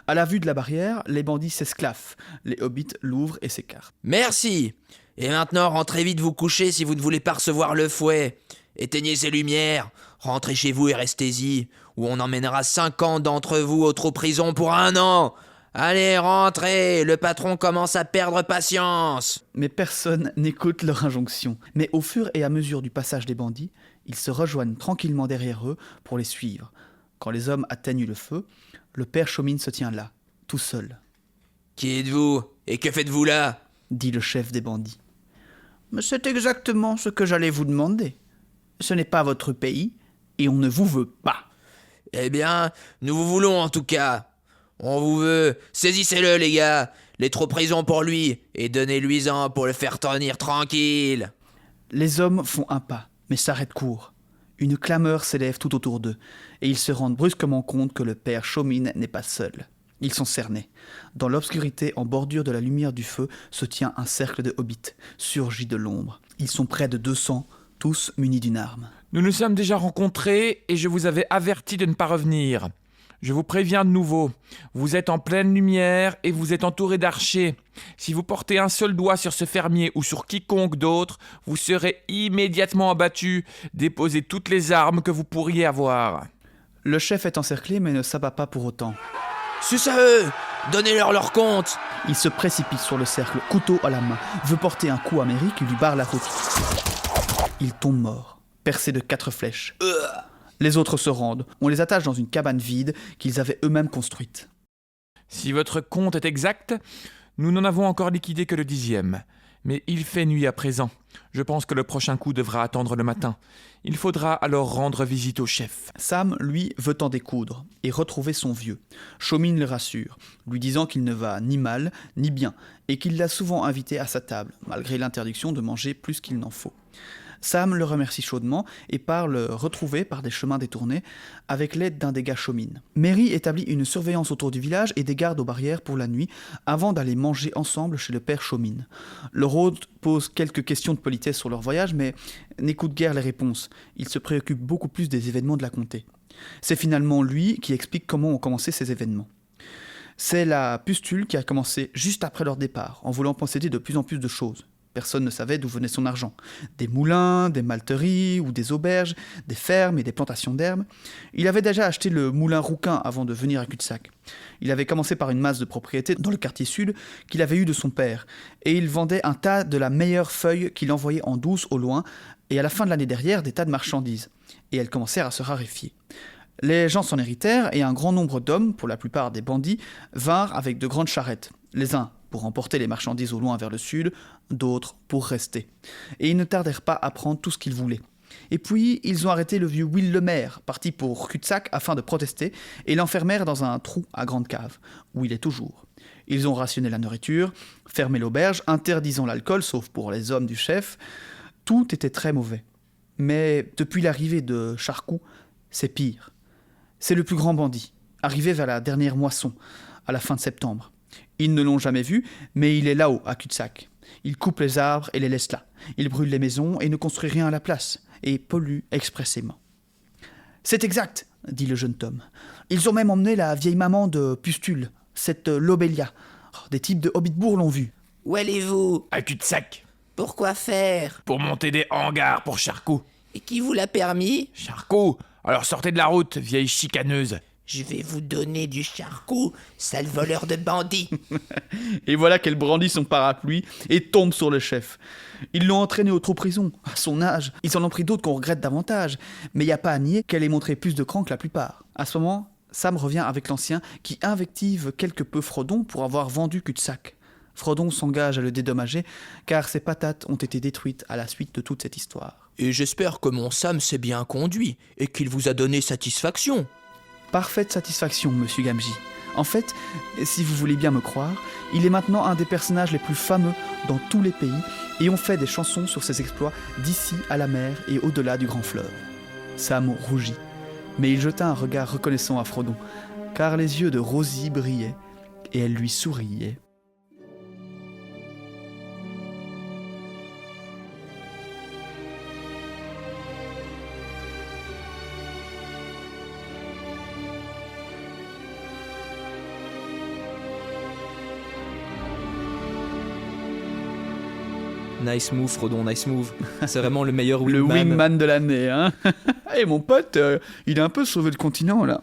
À la vue de la barrière, les bandits s'esclaffent. Les hobbits l'ouvrent et s'écartent. Merci. Et maintenant, rentrez vite vous coucher si vous ne voulez pas recevoir le fouet. Éteignez ces lumières, rentrez chez vous et restez-y, ou on emmènera 50 d'entre vous aux prison pour 1 an. Allez, rentrez, le patron commence à perdre patience. Mais personne n'écoute leur injonction. Mais au fur et à mesure du passage des bandits, ils se rejoignent tranquillement derrière eux pour les suivre. Quand les hommes atteignent le feu, le père Chaumin se tient là, tout seul. « Qui êtes-vous et que faites-vous là ?» dit le chef des bandits. « Mais c'est exactement ce que j'allais vous demander. Ce n'est pas votre pays et on ne vous veut pas. » « Eh bien, nous vous voulons en tout cas. On vous veut. Saisissez-le, les gars. Les prisons pour lui et donnez-lui-en pour le faire tenir tranquille. » Les hommes font un pas, mais s'arrêtent court. Une clameur s'élève tout autour d'eux, et ils se rendent brusquement compte que le père Chomine n'est pas seul. Ils sont cernés. Dans l'obscurité, en bordure de la lumière du feu, se tient un cercle de hobbits, surgis de l'ombre. Ils sont près de 200, tous munis d'une arme. Nous nous sommes déjà rencontrés et je vous avais averti de ne pas revenir. Je vous préviens de nouveau, vous êtes en pleine lumière et vous êtes entouré d'archers. Si vous portez un seul doigt sur ce fermier ou sur quiconque d'autre, vous serez immédiatement abattu. Déposez toutes les armes que vous pourriez avoir. Le chef est encerclé mais ne s'abat pas pour autant. Sus à eux! Donnez-leur leur compte! Il se précipite sur le cercle, couteau à la main, veut porter un coup à Merry qui lui barre la route. Il tombe mort, percé de 4 flèches. Les autres se rendent. On les attache dans une cabane vide qu'ils avaient eux-mêmes construite. Si votre compte est exact, nous n'en avons encore liquidé que le 10e. Mais il fait nuit à présent. Je pense que le prochain coup devra attendre le matin. Il faudra alors rendre visite au chef. Sam, lui, veut en découdre et retrouver son vieux. Chomine le rassure, lui disant qu'il ne va ni mal ni bien et qu'il l'a souvent invité à sa table, malgré l'interdiction de manger plus qu'il n'en faut. Sam le remercie chaudement et part le retrouver par des chemins détournés avec l'aide d'un des gars Chomine. Merry établit une surveillance autour du village et des gardes aux barrières pour la nuit avant d'aller manger ensemble chez le père Chomine. Leur hôte pose quelques questions de politesse sur leur voyage mais n'écoute guère les réponses. Il se préoccupe beaucoup plus des événements de la comté. C'est finalement lui qui explique comment ont commencé ces événements. C'est la pustule qui a commencé juste après leur départ, en voulant posséder de plus en plus de choses. Personne ne savait d'où venait son argent. Des moulins, des malteries ou des auberges, des fermes et des plantations d'herbes. Il avait déjà acheté le moulin Rouquin avant de venir à Cul-de-Sac. Il avait commencé par une masse de propriétés dans le quartier sud qu'il avait eu de son père. Et il vendait un tas de la meilleure feuille qu'il envoyait en douce au loin, et à la fin de l'année dernière, des tas de marchandises. Et elles commencèrent à se raréfier. Les gens s'en héritèrent et un grand nombre d'hommes, pour la plupart des bandits, vinrent avec de grandes charrettes. Les uns pour emporter les marchandises au loin vers le sud, d'autres pour rester. Et ils ne tardèrent pas à prendre tout ce qu'ils voulaient. Et puis, ils ont arrêté le vieux Will le maire, parti pour Cul-de-Sac afin de protester, et l'enfermèrent dans un trou à grande cave, où il est toujours. Ils ont rationné la nourriture, fermé l'auberge, interdisant l'alcool, sauf pour les hommes du chef. Tout était très mauvais. Mais depuis l'arrivée de Charcou, c'est pire. C'est le plus grand bandit, arrivé vers la dernière moisson, à la fin de septembre. Ils ne l'ont jamais vu, mais il est là-haut, à Cul-de-Sac. Il coupe les arbres et les laisse là. Il brûle les maisons et ne construit rien à la place, et pollue expressément. « C'est exact, dit le jeune Tom. Ils ont même emmené la vieille maman de Pustule, cette Lobélia. Des types de Hobbitbourg l'ont vue. Où allez-vous? À Cul-de-Sac, Pourquoi faire? pour monter des hangars pour Charcot. Et qui vous l'a permis? Charcot, alors sortez de la route, vieille chicaneuse. Je vais vous donner du charcot, sale voleur de bandits. » Et voilà qu'elle brandit son parapluie et tombe sur le chef. Ils l'ont entraîné au trou-prison, à son âge. Ils en ont pris d'autres qu'on regrette davantage. Mais il n'y a pas à nier qu'elle ait montré plus de cran que la plupart. À ce moment, Sam revient avec l'ancien qui invective quelque peu Frodon pour avoir vendu Cul-de-Sac. Frodon s'engage à le dédommager car ses patates ont été détruites à la suite de toute cette histoire. Et j'espère que mon Sam s'est bien conduit et qu'il vous a donné satisfaction. Parfaite satisfaction, monsieur Gamgee. En fait, si vous voulez bien me croire, il est maintenant un des personnages les plus fameux dans tous les pays et on fait des chansons sur ses exploits d'ici à la mer et au-delà du grand fleuve. Sam rougit, mais il jeta un regard reconnaissant à Frodon, car les yeux de Rosie brillaient et elle lui souriait. Nice move, Frodon, nice move. C'est vraiment le meilleur Le wingman. wingman de l'année, hein. Et mon pote, il a un peu sauvé le continent, là.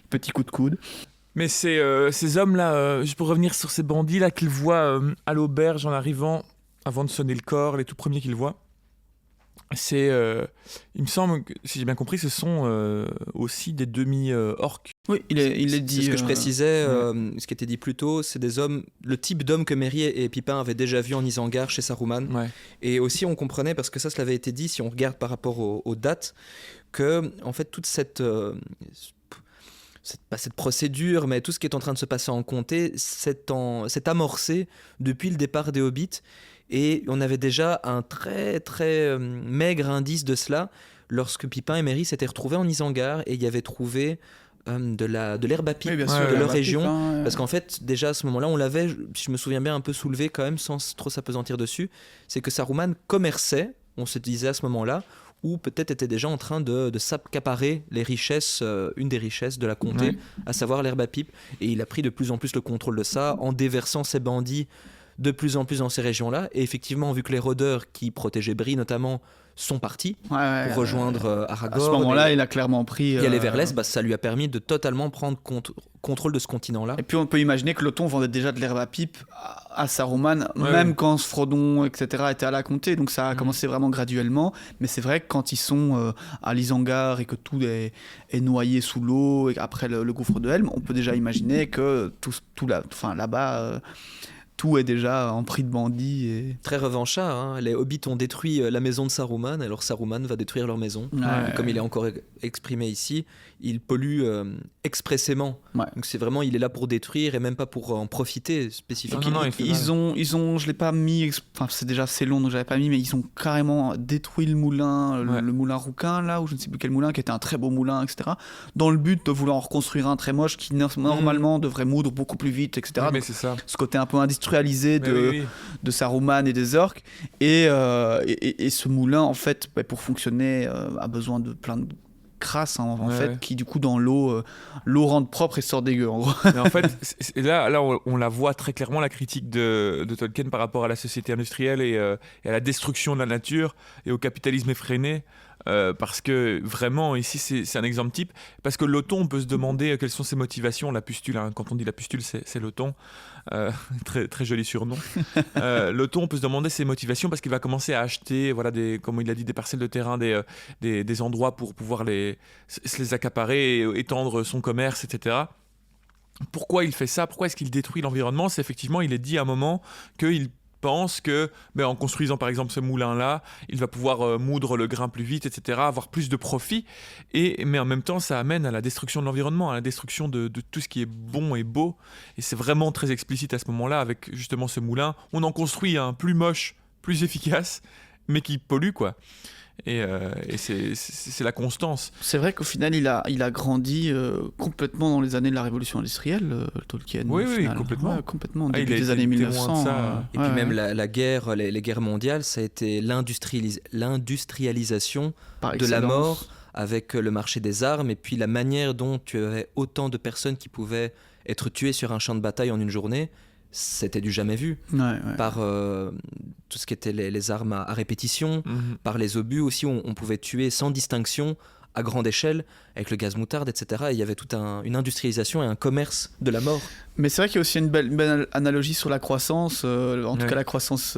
Petit coup de coude. Mais ces hommes-là, juste pour revenir sur ces bandits-là qu'ils voient à l'auberge en arrivant, avant de sonner le corps, les tout premiers qu'ils voient, c'est, il me semble, que, si j'ai bien compris, ce sont aussi des demi-orques. Oui, il est dit... C'est ce que je précisais, ouais. ce qui était dit plus tôt, c'est des hommes, le type d'hommes que Merry et Pipin avaient déjà vu en Isengard chez Saruman. Ouais. Et aussi on comprenait, parce que ça l'avait été dit, si on regarde par rapport aux dates, que en fait toute cette procédure, mais tout ce qui est en train de se passer en comté, s'est amorcé depuis le départ des Hobbits. Et on avait déjà un très très maigre indice de cela lorsque Pipin et Merry s'étaient retrouvés en Isengard et y avaient trouvé de l'herbe à pipe Oui, bien de sûr, leur l'herbe à pipe, région. hein, Parce qu'en fait, déjà à ce moment-là, on l'avait, si je me souviens bien, un peu soulevé quand même, sans trop s'apesantir dessus. C'est que Saruman commerçait, on se disait à ce moment-là, ou peut-être était déjà en train de s'accaparer les richesses, une des richesses de la comté, Oui. à savoir l'herbe à pipe. Et il a pris de plus en plus le contrôle de ça, en déversant ses bandits de plus en plus dans ces régions-là. Et effectivement, vu que les rôdeurs qui protégeaient Brie notamment sont partis pour rejoindre Aragorn, à ce moment-là, il a clairement pris. y aller vers l'est, ça lui a permis de totalement prendre contrôle de ce continent-là. Et puis on peut imaginer que l'Othon vendait déjà de l'herbe à pipe à Saruman, Ouais, même ouais. quand Frodon, etc., était à la comté. Donc ça a commencé vraiment graduellement. Mais c'est vrai que quand ils sont à l'Isengard et que tout est noyé sous l'eau, et après le gouffre de Helm, on peut déjà imaginer que là-bas, tout est déjà en prix de bandits. Et... Très revanchard, hein. Les hobbits ont détruit la maison de Saruman, alors Saruman va détruire leur maison. Ouais. Et comme il est encore exprimé ici, il pollue expressément. Ouais. Donc c'est vraiment, il est là pour détruire et même pas pour en profiter spécifiquement. Non, il fait Ils ont, je l'ai pas mis, enfin c'est déjà assez long donc j'avais pas mis, mais ils ont carrément détruit le moulin, Ouais. le moulin Rouquin là, ou je ne sais plus quel moulin, qui était un très beau moulin, etc. Dans le but de vouloir en reconstruire un très moche qui normalement devrait moudre beaucoup plus vite, etc. Oui, mais Donc, c'est ça. ce côté un peu industrialisé Mais de, oui, oui. de Saruman et des orques, et ce moulin en fait, pour fonctionner, a besoin de plein de crasse en Ouais, fait, ouais. qui du coup dans l'eau rentre propre et sort dégueu en gros. Mais en fait, là on la voit très clairement, la critique de Tolkien par rapport à la société industrielle et à la destruction de la nature et au capitalisme effréné. Parce que vraiment, ici, c'est un exemple type. Parce que l'Othon, on peut se demander quelles sont ses motivations. La pustule, hein, quand on dit la pustule, c'est l'Othon. Très, très joli surnom. L'Othon, on peut se demander ses motivations parce qu'il va commencer à acheter, voilà, comme il a dit, des parcelles de terrain, des endroits pour pouvoir se les accaparer et étendre son commerce, etc. Pourquoi il fait ça? Pourquoi est-ce qu'il détruit l'environnement? C'est effectivement, il est dit à un moment qu'il pense que, en construisant par exemple ce moulin-là, il va pouvoir moudre le grain plus vite, etc., avoir plus de profit. Mais en même temps, ça amène à la destruction de l'environnement, à la destruction de tout ce qui est bon et beau. Et c'est vraiment très explicite à ce moment-là avec justement ce moulin. On en construit un plus moche, plus efficace, mais qui pollue, quoi. Et c'est la constance. C'est vrai qu'au final, il a grandi complètement dans les années de la révolution industrielle, Tolkien. Oui, au oui, final. complètement. Ouais, complètement, Ah, début il a des été années témoin de 1900. ça. Et puis même la guerre, les guerres mondiales, ça a été l'industrialisation par de la excellence. mort avec le marché des armes et puis la manière dont tu avais autant de personnes qui pouvaient être tuées sur un champ de bataille en une journée, c'était du jamais vu. Ouais. Par tout ce qui était les armes à répétition, Mhm. par les obus aussi, on pouvait tuer sans distinction à grande échelle avec le gaz moutarde, etc. Et il y avait toute une industrialisation et un commerce de la mort. Mais c'est vrai qu'il y a aussi une belle analogie sur la croissance, en tout Ouais. cas la croissance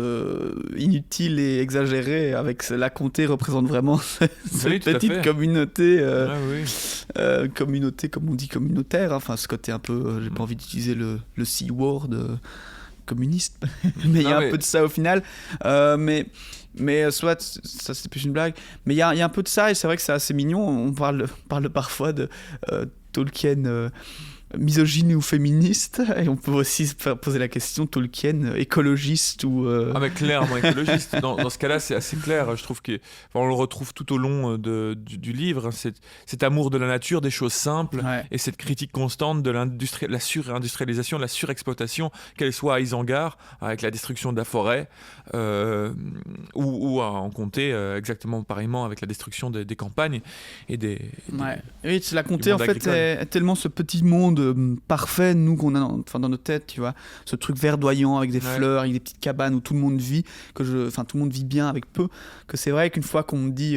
inutile et exagérée, avec la comté représente vraiment cette Oui, tout à petite fait. communauté, Ah oui. communauté comme on dit communautaire, hein. Enfin ce côté un peu, j'ai pas envie d'utiliser le C-word communiste, mais il y a Non, un mais- peu de ça au final, mais soit ça c'est plus une blague, mais il y a un peu de ça et c'est vrai que c'est assez mignon. On parle parfois de Tolkien misogyne ou féministe, et on peut aussi se faire poser la question Tolkien écologiste ou Ah mais clairement écologiste. Dans ce cas-là, c'est assez clair. Je trouve on le retrouve tout au long du livre. Hein, cet amour de la nature, des choses simples, ouais. et cette critique constante de la surindustrialisation, de la surexploitation, qu'elle soit à Isengard, avec la destruction de la forêt, ou en comté, exactement pareillement avec la destruction des campagnes et des Ouais. Oui, la comté en monde fait agricole. est tellement ce petit monde parfait, nous qu'on a dans nos têtes, tu vois, ce truc verdoyant avec des Ouais. fleurs, avec des petites cabanes où tout le monde vit, tout le monde vit bien avec peu, que c'est vrai qu'une fois qu'on me dit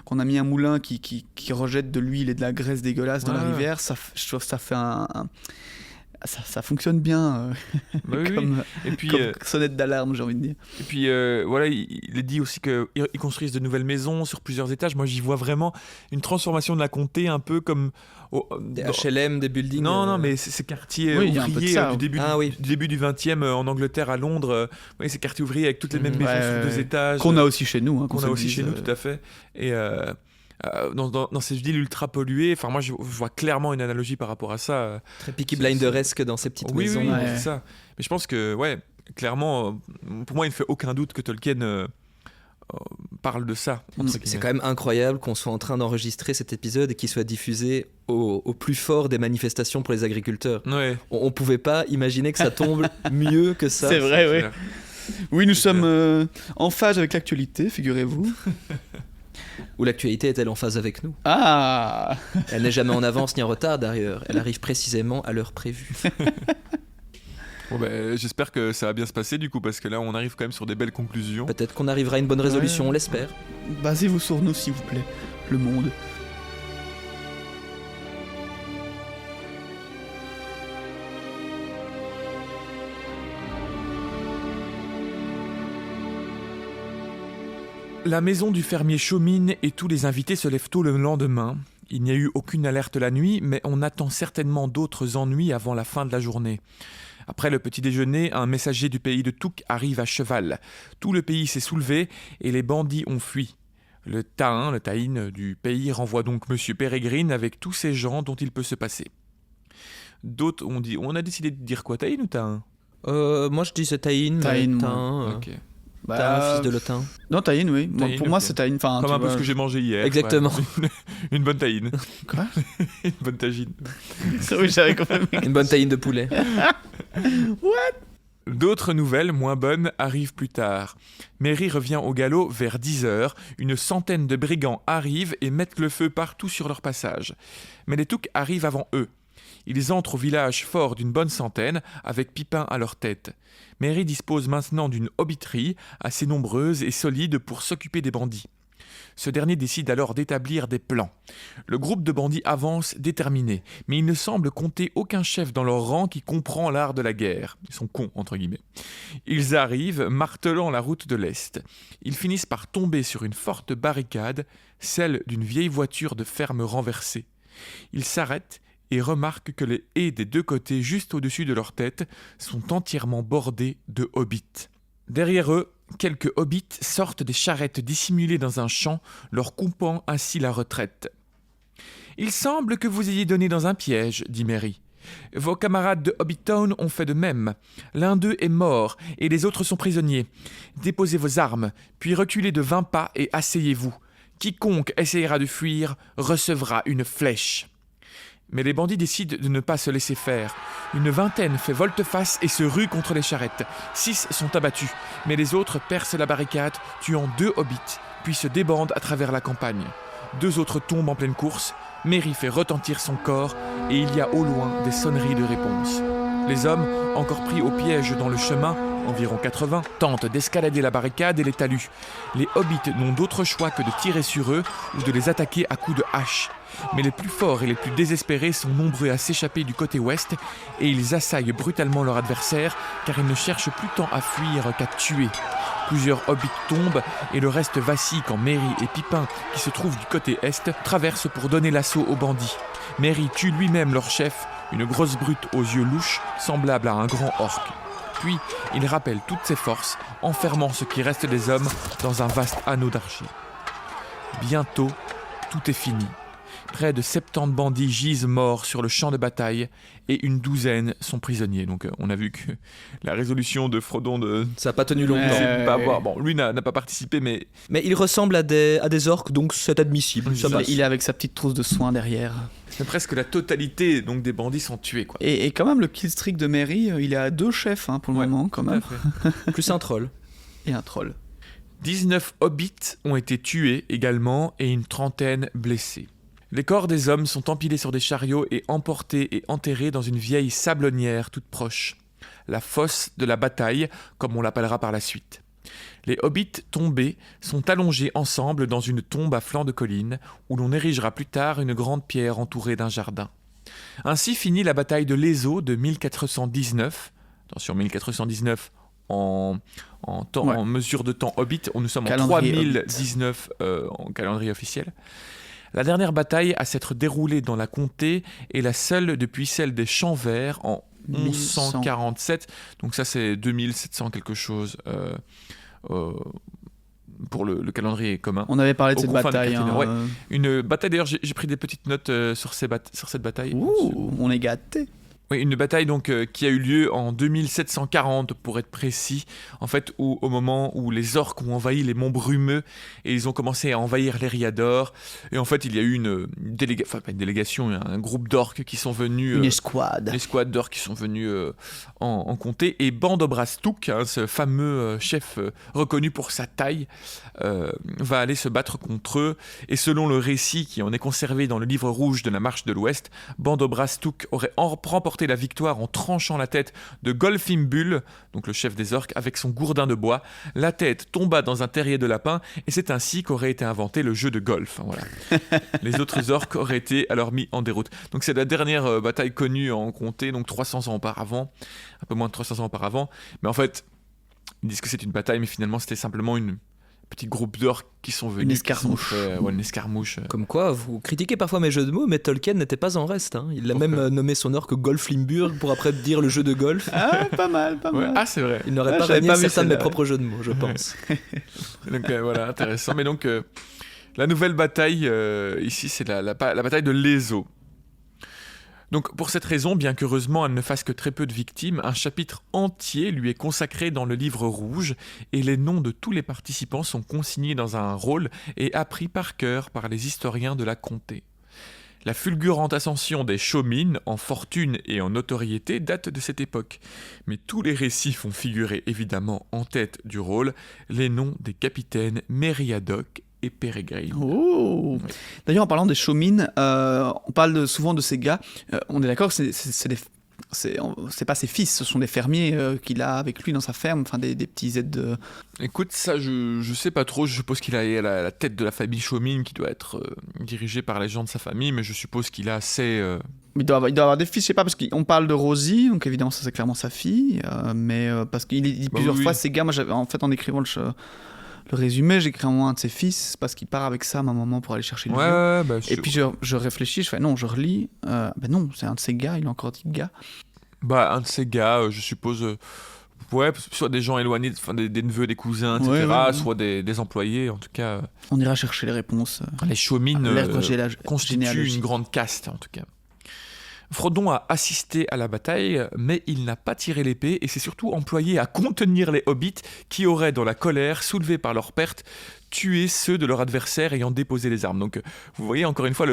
qu'on a mis un moulin qui rejette de l'huile et de la graisse dégueulasse dans la Ouais. rivière, je trouve que ça fait ça fonctionne bien Bah oui, oui. comme, Et puis, comme sonnette d'alarme, j'ai envie de dire. Et puis voilà, il est dit aussi qu'ils construisent de nouvelles maisons sur plusieurs étages. Moi, j'y vois vraiment une transformation de la comté, un peu comme Des HLM, des buildings. Non, mais ces quartiers Oui, il y a un peu de ouvriers ça, du début Ah oui. du début du 20e en Angleterre, à Londres. Oui, ces quartiers ouvriers avec toutes les mêmes Mhm. maisons Ouais, sur 2 étages. Qu'on a aussi chez nous. Hein, qu'on se a le aussi dise, chez nous, tout à fait. Et dans ces villes ultra polluées, enfin moi je vois clairement une analogie par rapport à ça. Très Peaky Blinderesque dans ces petites Oui, maisons. oui, Ouais. c'est ça. Mais je pense que, ouais, clairement, pour moi, il ne fait aucun doute que Tolkien parle de ça. entre C'est guillemets. quand même incroyable qu'on soit en train d'enregistrer cet épisode et qu'il soit diffusé au plus fort des manifestations pour les agriculteurs. Ouais. On pouvait pas imaginer que ça tombe mieux que ça. C'est vrai, oui. clair. Oui, nous C'est sommes en phase avec l'actualité, figurez-vous. Ou l'actualité est-elle en phase avec nous? Ah Elle n'est jamais en avance ni en retard d'ailleurs. Elle arrive précisément à l'heure prévue. Bon, j'espère que ça va bien se passer du coup, parce que là on arrive quand même sur des belles conclusions. Peut-être qu'on arrivera à une bonne résolution, Ouais. on l'espère. Basez-vous sur nous, s'il vous plaît. Le monde. La maison du fermier chemine et tous les invités se lèvent tôt le lendemain. Il n'y a eu aucune alerte la nuit, mais on attend certainement d'autres ennuis avant la fin de la journée. Après le petit déjeuner, un messager du pays de Touk arrive à cheval. Tout le pays s'est soulevé et les bandits ont fui. Le taïn du pays renvoie donc Monsieur Pérégrine avec tous ces gens dont il peut se passer. D'autres ont dit... On a décidé de dire quoi, taïn ou taïn? Moi je disais Taïn. Taïn, moi. Taïn, Ok. Taïn, fils de Lotin. Non, Taïn, oui. Moi, Taïn, pour moi, ok. c'est Taïn. Enfin, Comme tu un peu vois, ce que j'ai mangé hier. Exactement. Ouais. Une bonne taïne. Quoi? Une bonne tagine. Oui, j'avais quand même... Une bonne taïne de poulet. D'autres nouvelles moins bonnes arrivent plus tard. Mary revient au galop vers 10h. Une centaine de brigands arrivent et mettent le feu partout sur leur passage. Mais les Touks arrivent avant eux. Ils entrent au village fort d'une bonne centaine, avec Pipin à leur tête. Mary dispose maintenant d'une hobbiterie assez nombreuse et solide pour s'occuper des bandits. Ce dernier décide alors d'établir des plans. Le groupe de bandits avance déterminé, mais il ne semble compter aucun chef dans leur rang qui comprend l'art de la guerre. Ils sont cons, entre guillemets. Ils arrivent, martelant la route de l'Est. Ils finissent par tomber sur une forte barricade, celle d'une vieille voiture de ferme renversée. Ils s'arrêtent et remarquent que les haies des deux côtés, juste au-dessus de leur tête, sont entièrement bordées de hobbits. Derrière eux, quelques hobbits sortent des charrettes dissimulées dans un champ, leur coupant ainsi la retraite. « Il semble que vous ayez donné dans un piège, » dit Merry. « Vos camarades de Hobbiton ont fait de même. L'un d'eux est mort et les autres sont prisonniers. Déposez vos armes, puis reculez de 20 pas et asseyez-vous. Quiconque essayera de fuir recevra une flèche. » Mais les bandits décident de ne pas se laisser faire. Une vingtaine fait volte-face et se rue contre les charrettes. 6 sont abattus, mais les autres percent la barricade, tuant 2 hobbits, puis se débandent à travers la campagne. 2 autres tombent en pleine course. Merry fait retentir son corps et il y a au loin des sonneries de réponse. Les hommes, encore pris au piège dans le chemin, environ 80, tentent d'escalader la barricade et les talus. Les hobbits n'ont d'autre choix que de tirer sur eux ou de les attaquer à coups de hache. Mais les plus forts et les plus désespérés sont nombreux à s'échapper du côté ouest et ils assaillent brutalement leur adversaire car ils ne cherchent plus tant à fuir qu'à tuer. Plusieurs hobbits tombent et le reste vacille quand Merry et Pipin, qui se trouvent du côté est, traversent pour donner l'assaut aux bandits. Merry tue lui-même leur chef, une grosse brute aux yeux louches, semblable à un grand orc. Puis, il rappelle toutes ses forces, enfermant ce qui reste des hommes dans un vaste anneau d'argile. Bientôt, tout est fini. Près de 70 bandits gisent morts sur le champ de bataille et une douzaine sont prisonniers. Donc on a vu que la résolution de Frodon de... Ça n'a pas tenu longtemps. Ouais. Pas avoir- Bon, lui n'a pas participé, mais Mais il ressemble à des orques, donc c'est admissible. Ça passe. Il est avec sa petite trousse de soins derrière. c'est presque la totalité donc, des bandits sont tués. Quoi. Et quand même, le killstreak de Merry, il est à 2 chefs pour le Ouais, moment, quand même. Plus un troll. Et un troll. 19 hobbits ont été tués également et une trentaine blessés. Les corps des hommes sont empilés sur des chariots et emportés et enterrés dans une vieille sablonnière toute proche. La fosse de la bataille, comme on l'appellera par la suite. Les hobbits tombés sont allongés ensemble dans une tombe à flanc de colline, où l'on érigera plus tard une grande pierre entourée d'un jardin. Ainsi finit la bataille de l'Ezo de 1419. Attention, 1419 en mesure de temps hobbit, nous sommes en Calendrier 3019 en calendrier officiel. La dernière bataille à s'être déroulée dans la comté est la seule depuis celle des Champs Verts en 1147. Donc ça c'est 2700 quelque chose pour le calendrier commun. On avait parlé de Au cette confin de bataille. Catinor, ouais. Une bataille, d'ailleurs j'ai pris des petites notes sur cette bataille. Ouh, on est gâtés. Oui, une bataille donc qui a eu lieu en 2740 pour être précis, en fait au moment où les orques ont envahi les monts Brumeux et ils ont commencé à envahir l'Eriador, et en fait il y a eu pas une délégation, un groupe d'orques qui sont venus, Une escouade. une escouade d'orques qui sont venus en comté, et Bandobrastuk, ce fameux chef reconnu pour sa taille, va aller se battre contre eux, et selon le récit qui en est conservé dans le livre rouge de la Marche de l'Ouest, Bandobrastuk aurait remporté la victoire en tranchant la tête de Golfimbul, donc le chef des orques, avec son gourdin de bois. La tête tomba dans un terrier de lapin, et c'est ainsi qu'aurait été inventé le jeu de golf. Voilà. Les autres orques auraient été alors mis en déroute. Donc c'est la dernière bataille connue en comté, donc 300 ans auparavant, un peu moins de 300 ans auparavant. Mais en fait, ils disent que c'est une bataille, mais finalement c'était simplement une petit groupe d'orques qui sont venus. Une escarmouche. Une escarmouche. Comme quoi, vous critiquez parfois mes jeux de mots, mais Tolkien n'était pas en reste. Il a même nommé son orque Golflimburg pour après dire le jeu de golf. Ah, pas mal, pas mal. Ah, c'est vrai. Il n'aurait pas j'avais régné pas vu certains de mes celle-là. propres jeux de mots, je pense. Donc voilà, intéressant. Mais donc, la nouvelle bataille, ici, c'est la bataille de l'Ezo. Donc pour cette raison, bien qu'heureusement elle ne fasse que très peu de victimes, un chapitre entier lui est consacré dans le livre rouge, et les noms de tous les participants sont consignés dans un rôle et appris par cœur par les historiens de la comté. La fulgurante ascension des Shawmin en fortune et en notoriété date de cette époque, mais tous les récits font figurer évidemment en tête du rôle les noms des capitaines Meriadoc et Peregrine. Oh. Oui. D'ailleurs, en parlant des Shawmin, on parle souvent de ces gars. On est d'accord que c'est pas ses fils, ce sont des fermiers qu'il a avec lui dans sa ferme, enfin des petits aides de... Écoute, ça je sais pas trop, je suppose qu'il a la tête de la famille Shawmin qui doit être dirigée par les gens de sa famille, mais je suppose qu'il a assez... Il doit avoir des fils, je sais pas, parce qu'on parle de Rosie, donc évidemment ça c'est clairement sa fille, mais parce qu'il dit plusieurs fois, ces gars, moi j'avais, en fait en écrivant le résumé, j'écris en moins un de ses fils, parce qu'il part avec ça à ma maman pour aller chercher le vieux. Et puis je réfléchis, je fais non, je relis, non, c'est un de ces gars, il a encore dit gars. Un de ces gars, je suppose, soit des gens éloignés, des neveux, des cousins, etc., soit des employés, en tout cas. On ira chercher les réponses. Les Shawmin constituent généalogique. une grande caste, en tout cas. Frodon a assisté à la bataille, mais il n'a pas tiré l'épée, et s'est surtout employé à contenir les hobbits qui auraient, dans la colère, soulevée par leur perte, tué ceux de leur adversaire ayant déposé les armes. Donc vous voyez, encore une fois,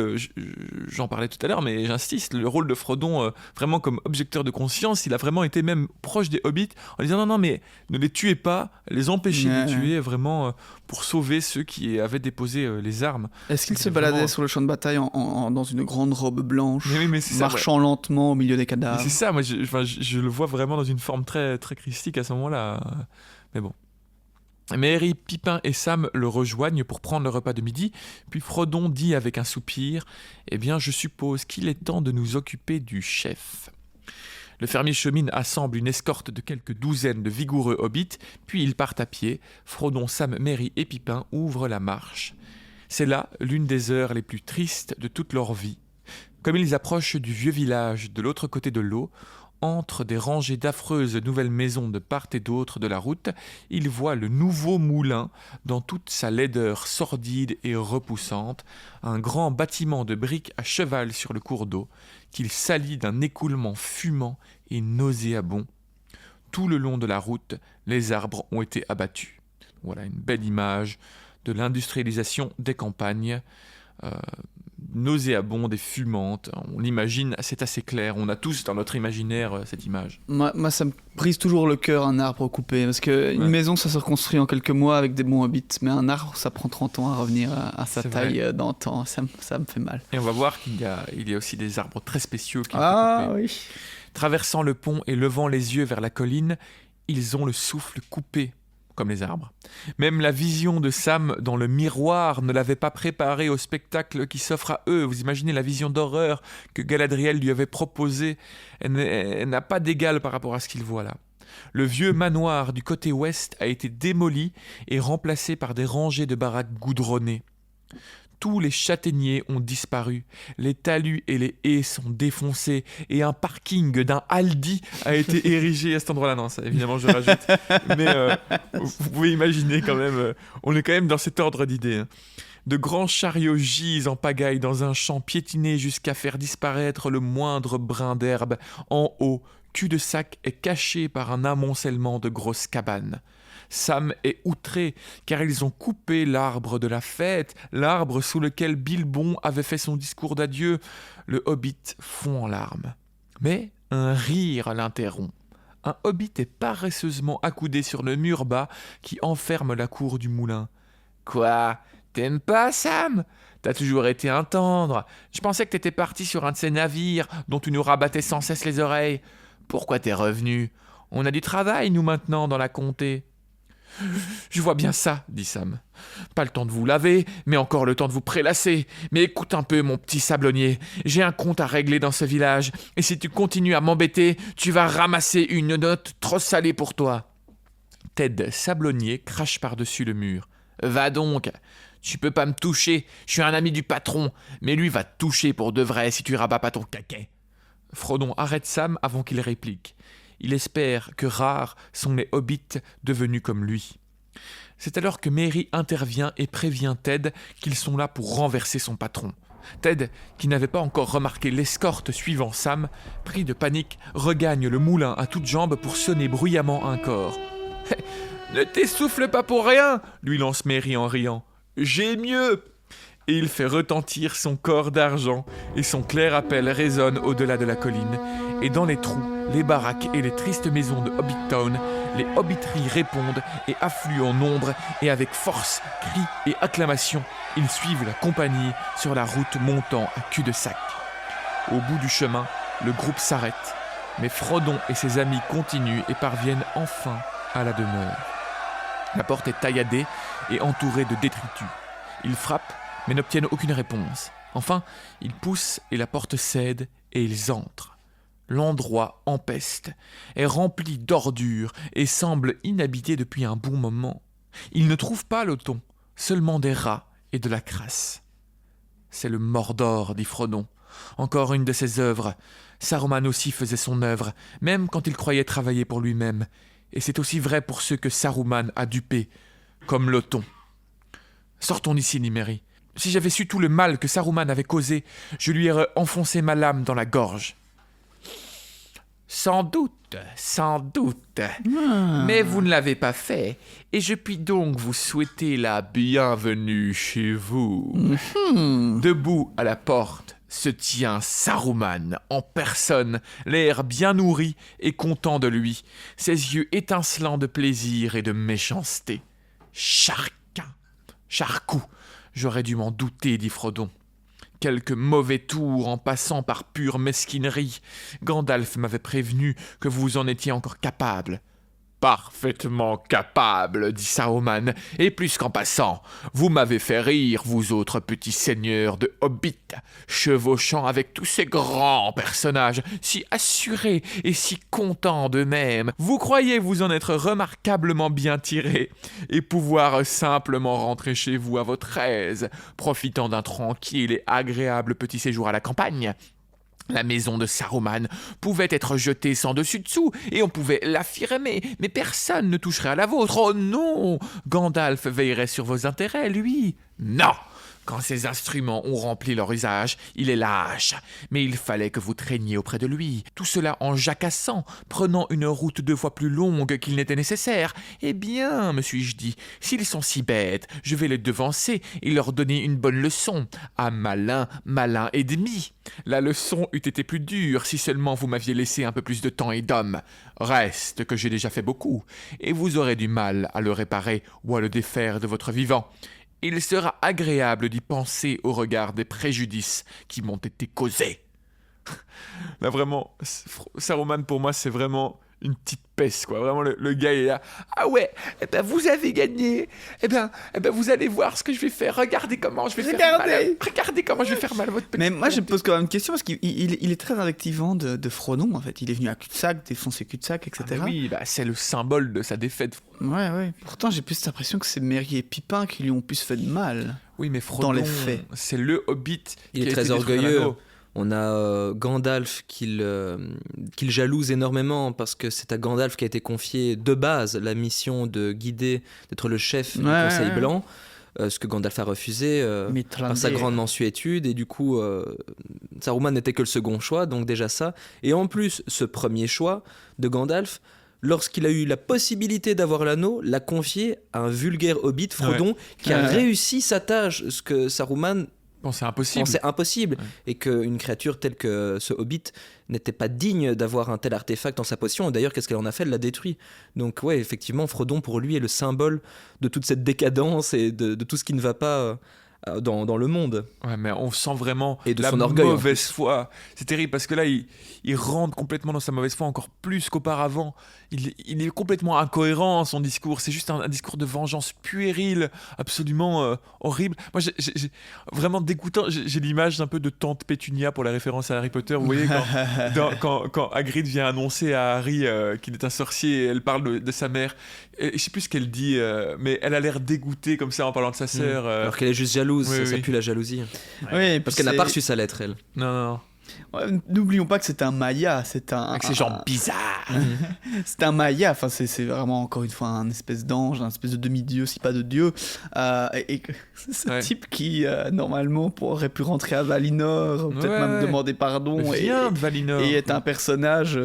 j'en parlais tout à l'heure, mais j'insiste, le rôle de Frodon, vraiment comme objecteur de conscience, il a vraiment été même proche des hobbits, en disant non, mais ne les tuez pas, les empêchez de les tuer, vraiment pour sauver ceux qui avaient déposé les armes. Est-ce qu'il se baladait sur le champ de bataille dans une grande robe blanche, mais c'est marchant lentement au milieu des cadavres? C'est ça, moi je le vois vraiment dans une forme très, très christique à ce moment-là. Mais bon. Merry, Pipin et Sam le rejoignent pour prendre le repas de midi, puis Frodon dit avec un soupir « Eh bien, je suppose qu'il est temps de nous occuper du chef. » Le fermier Shawmin assemble une escorte de quelques douzaines de vigoureux hobbits, puis ils partent à pied. Frodon, Sam, Merry et Pipin ouvrent la marche. C'est là l'une des heures les plus tristes de toute leur vie. Comme ils approchent du vieux village de l'autre côté de l'eau, entre des rangées d'affreuses nouvelles maisons de part et d'autre de la route, ils voient le nouveau moulin dans toute sa laideur sordide et repoussante, un grand bâtiment de briques à cheval sur le cours d'eau, qu'il salit d'un écoulement fumant et nauséabond. Tout le long de la route, les arbres ont été abattus. Voilà une belle image de l'industrialisation des campagnes, nauséabonde et fumante. On l'imagine, c'est assez clair. On a tous dans notre imaginaire cette image. Moi, ça me brise toujours le cœur, un arbre coupé. Parce qu'une maison, ça se reconstruit en quelques mois avec des bons hobbits. Mais un arbre, ça prend 30 ans à revenir à sa taille d'antan. Ça me fait mal. Et on va voir qu'il y a aussi des arbres très spéciaux qui ont été coupés. Oui. Traversant le pont et levant les yeux vers la colline, ils ont le souffle coupé, comme les arbres. Même la vision de Sam dans le miroir ne l'avait pas préparé au spectacle qui s'offre à eux. Vous imaginez la vision d'horreur que Galadriel lui avait proposée. Elle n'a pas d'égal par rapport à ce qu'il voit là. Le vieux manoir du côté ouest a été démoli et remplacé par des rangées de baraques goudronnées. Tous les châtaigniers ont disparu, les talus et les haies sont défoncés et un parking d'un Aldi a été érigé à cet endroit-là. Non, ça évidemment je rajoute, mais vous pouvez imaginer quand même, on est quand même dans cet ordre d'idées. De grands chariots gisent en pagaille dans un champ piétiné jusqu'à faire disparaître le moindre brin d'herbe. En haut, cul-de-sac est caché par un amoncellement de grosses cabanes. Sam est outré, car ils ont coupé l'arbre de la fête, l'arbre sous lequel Bilbon avait fait son discours d'adieu. Le hobbit fond en larmes. Mais un rire l'interrompt. Un hobbit est paresseusement accoudé sur le mur bas qui enferme la cour du moulin. « Quoi ? T'aimes pas, Sam ? T'as toujours été un tendre. Je pensais que t'étais parti sur un de ces navires dont tu nous rabattais sans cesse les oreilles. Pourquoi t'es revenu ? On a du travail, nous, maintenant, dans la comté. » « Je vois bien ça, dit Sam. Pas le temps de vous laver, mais encore le temps de vous prélasser. Mais écoute un peu, mon petit sablonnier. J'ai un compte à régler dans ce village. Et si tu continues à m'embêter, tu vas ramasser une note trop salée pour toi. » Ted Sablonnier crache par-dessus le mur. « Va donc. Tu peux pas me toucher. Je suis un ami du patron. Mais lui va te toucher pour de vrai si tu rabats pas ton caquet. » Frodon arrête Sam avant qu'il réplique. Il espère que rares sont les hobbits devenus comme lui. C'est alors que Merry intervient et prévient Ted qu'ils sont là pour renverser son patron. Ted, qui n'avait pas encore remarqué l'escorte suivant Sam, pris de panique, regagne le moulin à toutes jambes pour sonner bruyamment un cor. « Ne t'essouffle pas pour rien !» lui lance Merry en riant. « J'ai mieux !» Et il fait retentir son corps d'argent, et son clair appel résonne au-delà de la colline. Et dans les trous, les baraques et les tristes maisons de Hobbitown, les hobbiteries répondent et affluent en nombre, et avec force, cris et acclamations, ils suivent la compagnie sur la route montant à cul-de-sac. Au bout du chemin, le groupe s'arrête, mais Frodon et ses amis continuent et parviennent enfin à la demeure. La porte est tailladée et entourée de détritus. Ils frappent, mais n'obtiennent aucune réponse. Enfin, ils poussent et la porte cède et ils entrent. L'endroit empeste, est rempli d'ordures et semble inhabité depuis un bon moment. Ils ne trouvent pas l'Othon, seulement des rats et de la crasse. C'est le Mordor, dit Frodon. Encore une de ses œuvres. Saruman aussi faisait son œuvre, même quand il croyait travailler pour lui-même. Et c'est aussi vrai pour ceux que Saruman a dupés, comme l'Othon. Sortons d'ici, dit Merry. Si j'avais su tout le mal que Saruman avait causé, je lui aurais enfoncé ma lame dans la gorge. Sans doute, mais vous ne l'avez pas fait, et je puis donc vous souhaiter la bienvenue chez vous. Debout à la porte se tient Saruman en personne, l'air bien nourri et content de lui, ses yeux étincelants de plaisir et de méchanceté. Charcou, j'aurais dû m'en douter, dit Frodon. Quelque mauvais tour en passant par pure mesquinerie. Gandalf m'avait prévenu que vous en étiez encore capable. Parfaitement capable, dit Saruman, et plus qu'en passant, vous m'avez fait rire, vous autres petits seigneurs de Hobbit, chevauchant avec tous ces grands personnages, si assurés et si contents d'eux-mêmes. Vous croyez vous en être remarquablement bien tirés, et pouvoir simplement rentrer chez vous à votre aise, profitant d'un tranquille et agréable petit séjour à la campagne. La maison de Saruman pouvait être jetée sans dessus-dessous, et on pouvait l'affirmer, mais personne ne toucherait à la vôtre. Oh non! Gandalf veillerait sur vos intérêts, lui. Non! Quand ces instruments ont rempli leur usage, il est lâche. Mais il fallait que vous traîniez auprès de lui. Tout cela en jacassant, prenant une route 2 fois plus longue qu'il n'était nécessaire. Eh bien, me suis-je dit, s'ils sont si bêtes, je vais les devancer et leur donner une bonne leçon. À malin, malin et demi. La leçon eût été plus dure si seulement vous m'aviez laissé un peu plus de temps et d'hommes. Reste que j'ai déjà fait beaucoup, et vous aurez du mal à le réparer ou à le défaire de votre vivant. Il sera agréable d'y penser au regard des préjudices qui m'ont été causés. Là, vraiment, Saruman, pour moi, c'est vraiment une petite peste, quoi. Vraiment, le gars est là. Ah ouais, eh ben, vous avez gagné. Eh ben, vous allez voir ce que je vais faire. Regardez comment je vais faire mal. Regardez comment je vais faire mal à votre petit. Mais moi, je me pose quand même une question, parce qu'il est très invectivant de Frodon, en fait. Il est venu à cul-de-sac, défoncer cul-de-sac, etc. Ah oui, c'est le symbole de sa défaite. Ouais. Pourtant, j'ai plus l'impression que c'est Merry et Pipin qui lui ont plus fait de mal. Oui, mais Frodon, dans les faits, c'est le Hobbit. Il est très orgueilleux. On a Gandalf qu'il jalouse énormément parce que c'est à Gandalf qui a été confié de base la mission de guider, d'être le chef du Conseil Blanc. ce que Gandalf a refusé par sa Mithrandil. grande mansuétude, et du coup, Saruman n'était que le second choix, donc déjà ça. Et en plus, ce premier choix de Gandalf, lorsqu'il a eu la possibilité d'avoir l'anneau, l'a confié à un vulgaire hobbit, Frodon, qui a Ouais. réussi sa tâche, ce que Saruman Bon, c'est impossible. pensait impossible, Ouais. et qu'une créature telle que ce hobbit n'était pas digne d'avoir un tel artefact en sa possession. Et d'ailleurs, qu'est-ce qu'elle en a fait? Elle l'a détruit. Donc ouais, effectivement, Frodon, pour lui, est le symbole de toute cette décadence et de tout ce qui ne va pas dans le monde. Ouais, mais on sent vraiment Et de la son orgueil, en mauvaise foi. C'est terrible parce que là, il rentre complètement dans sa mauvaise foi encore plus qu'auparavant. Il est complètement incohérent, son discours. C'est juste un discours de vengeance puérile, absolument horrible. Moi, j'ai vraiment dégoûtant. J'ai l'image un peu de Tante Pétunia pour la référence à Harry Potter. Vous voyez, quand Hagrid vient annoncer à Harry qu'il est un sorcier, et elle parle de sa mère. Et je sais plus ce qu'elle dit, mais elle a l'air dégoûtée comme ça en parlant de sa sœur. Alors qu'elle est juste jalouse, oui, ça oui. pue la jalousie. Oui, Parce qu'elle n'a pas reçu sa lettre, elle. Non. Ouais, n'oublions pas que c'est un Maya, c'est un. Avec ses jambes bizarres. C'est un Maya, enfin c'est vraiment encore une fois un espèce d'ange, un espèce de demi-dieu, si pas de dieu. Et ce Ouais. type qui normalement aurait pu rentrer à Valinor, peut-être Ouais, même ouais. demander pardon. Mais viens de Valinor. Et est un personnage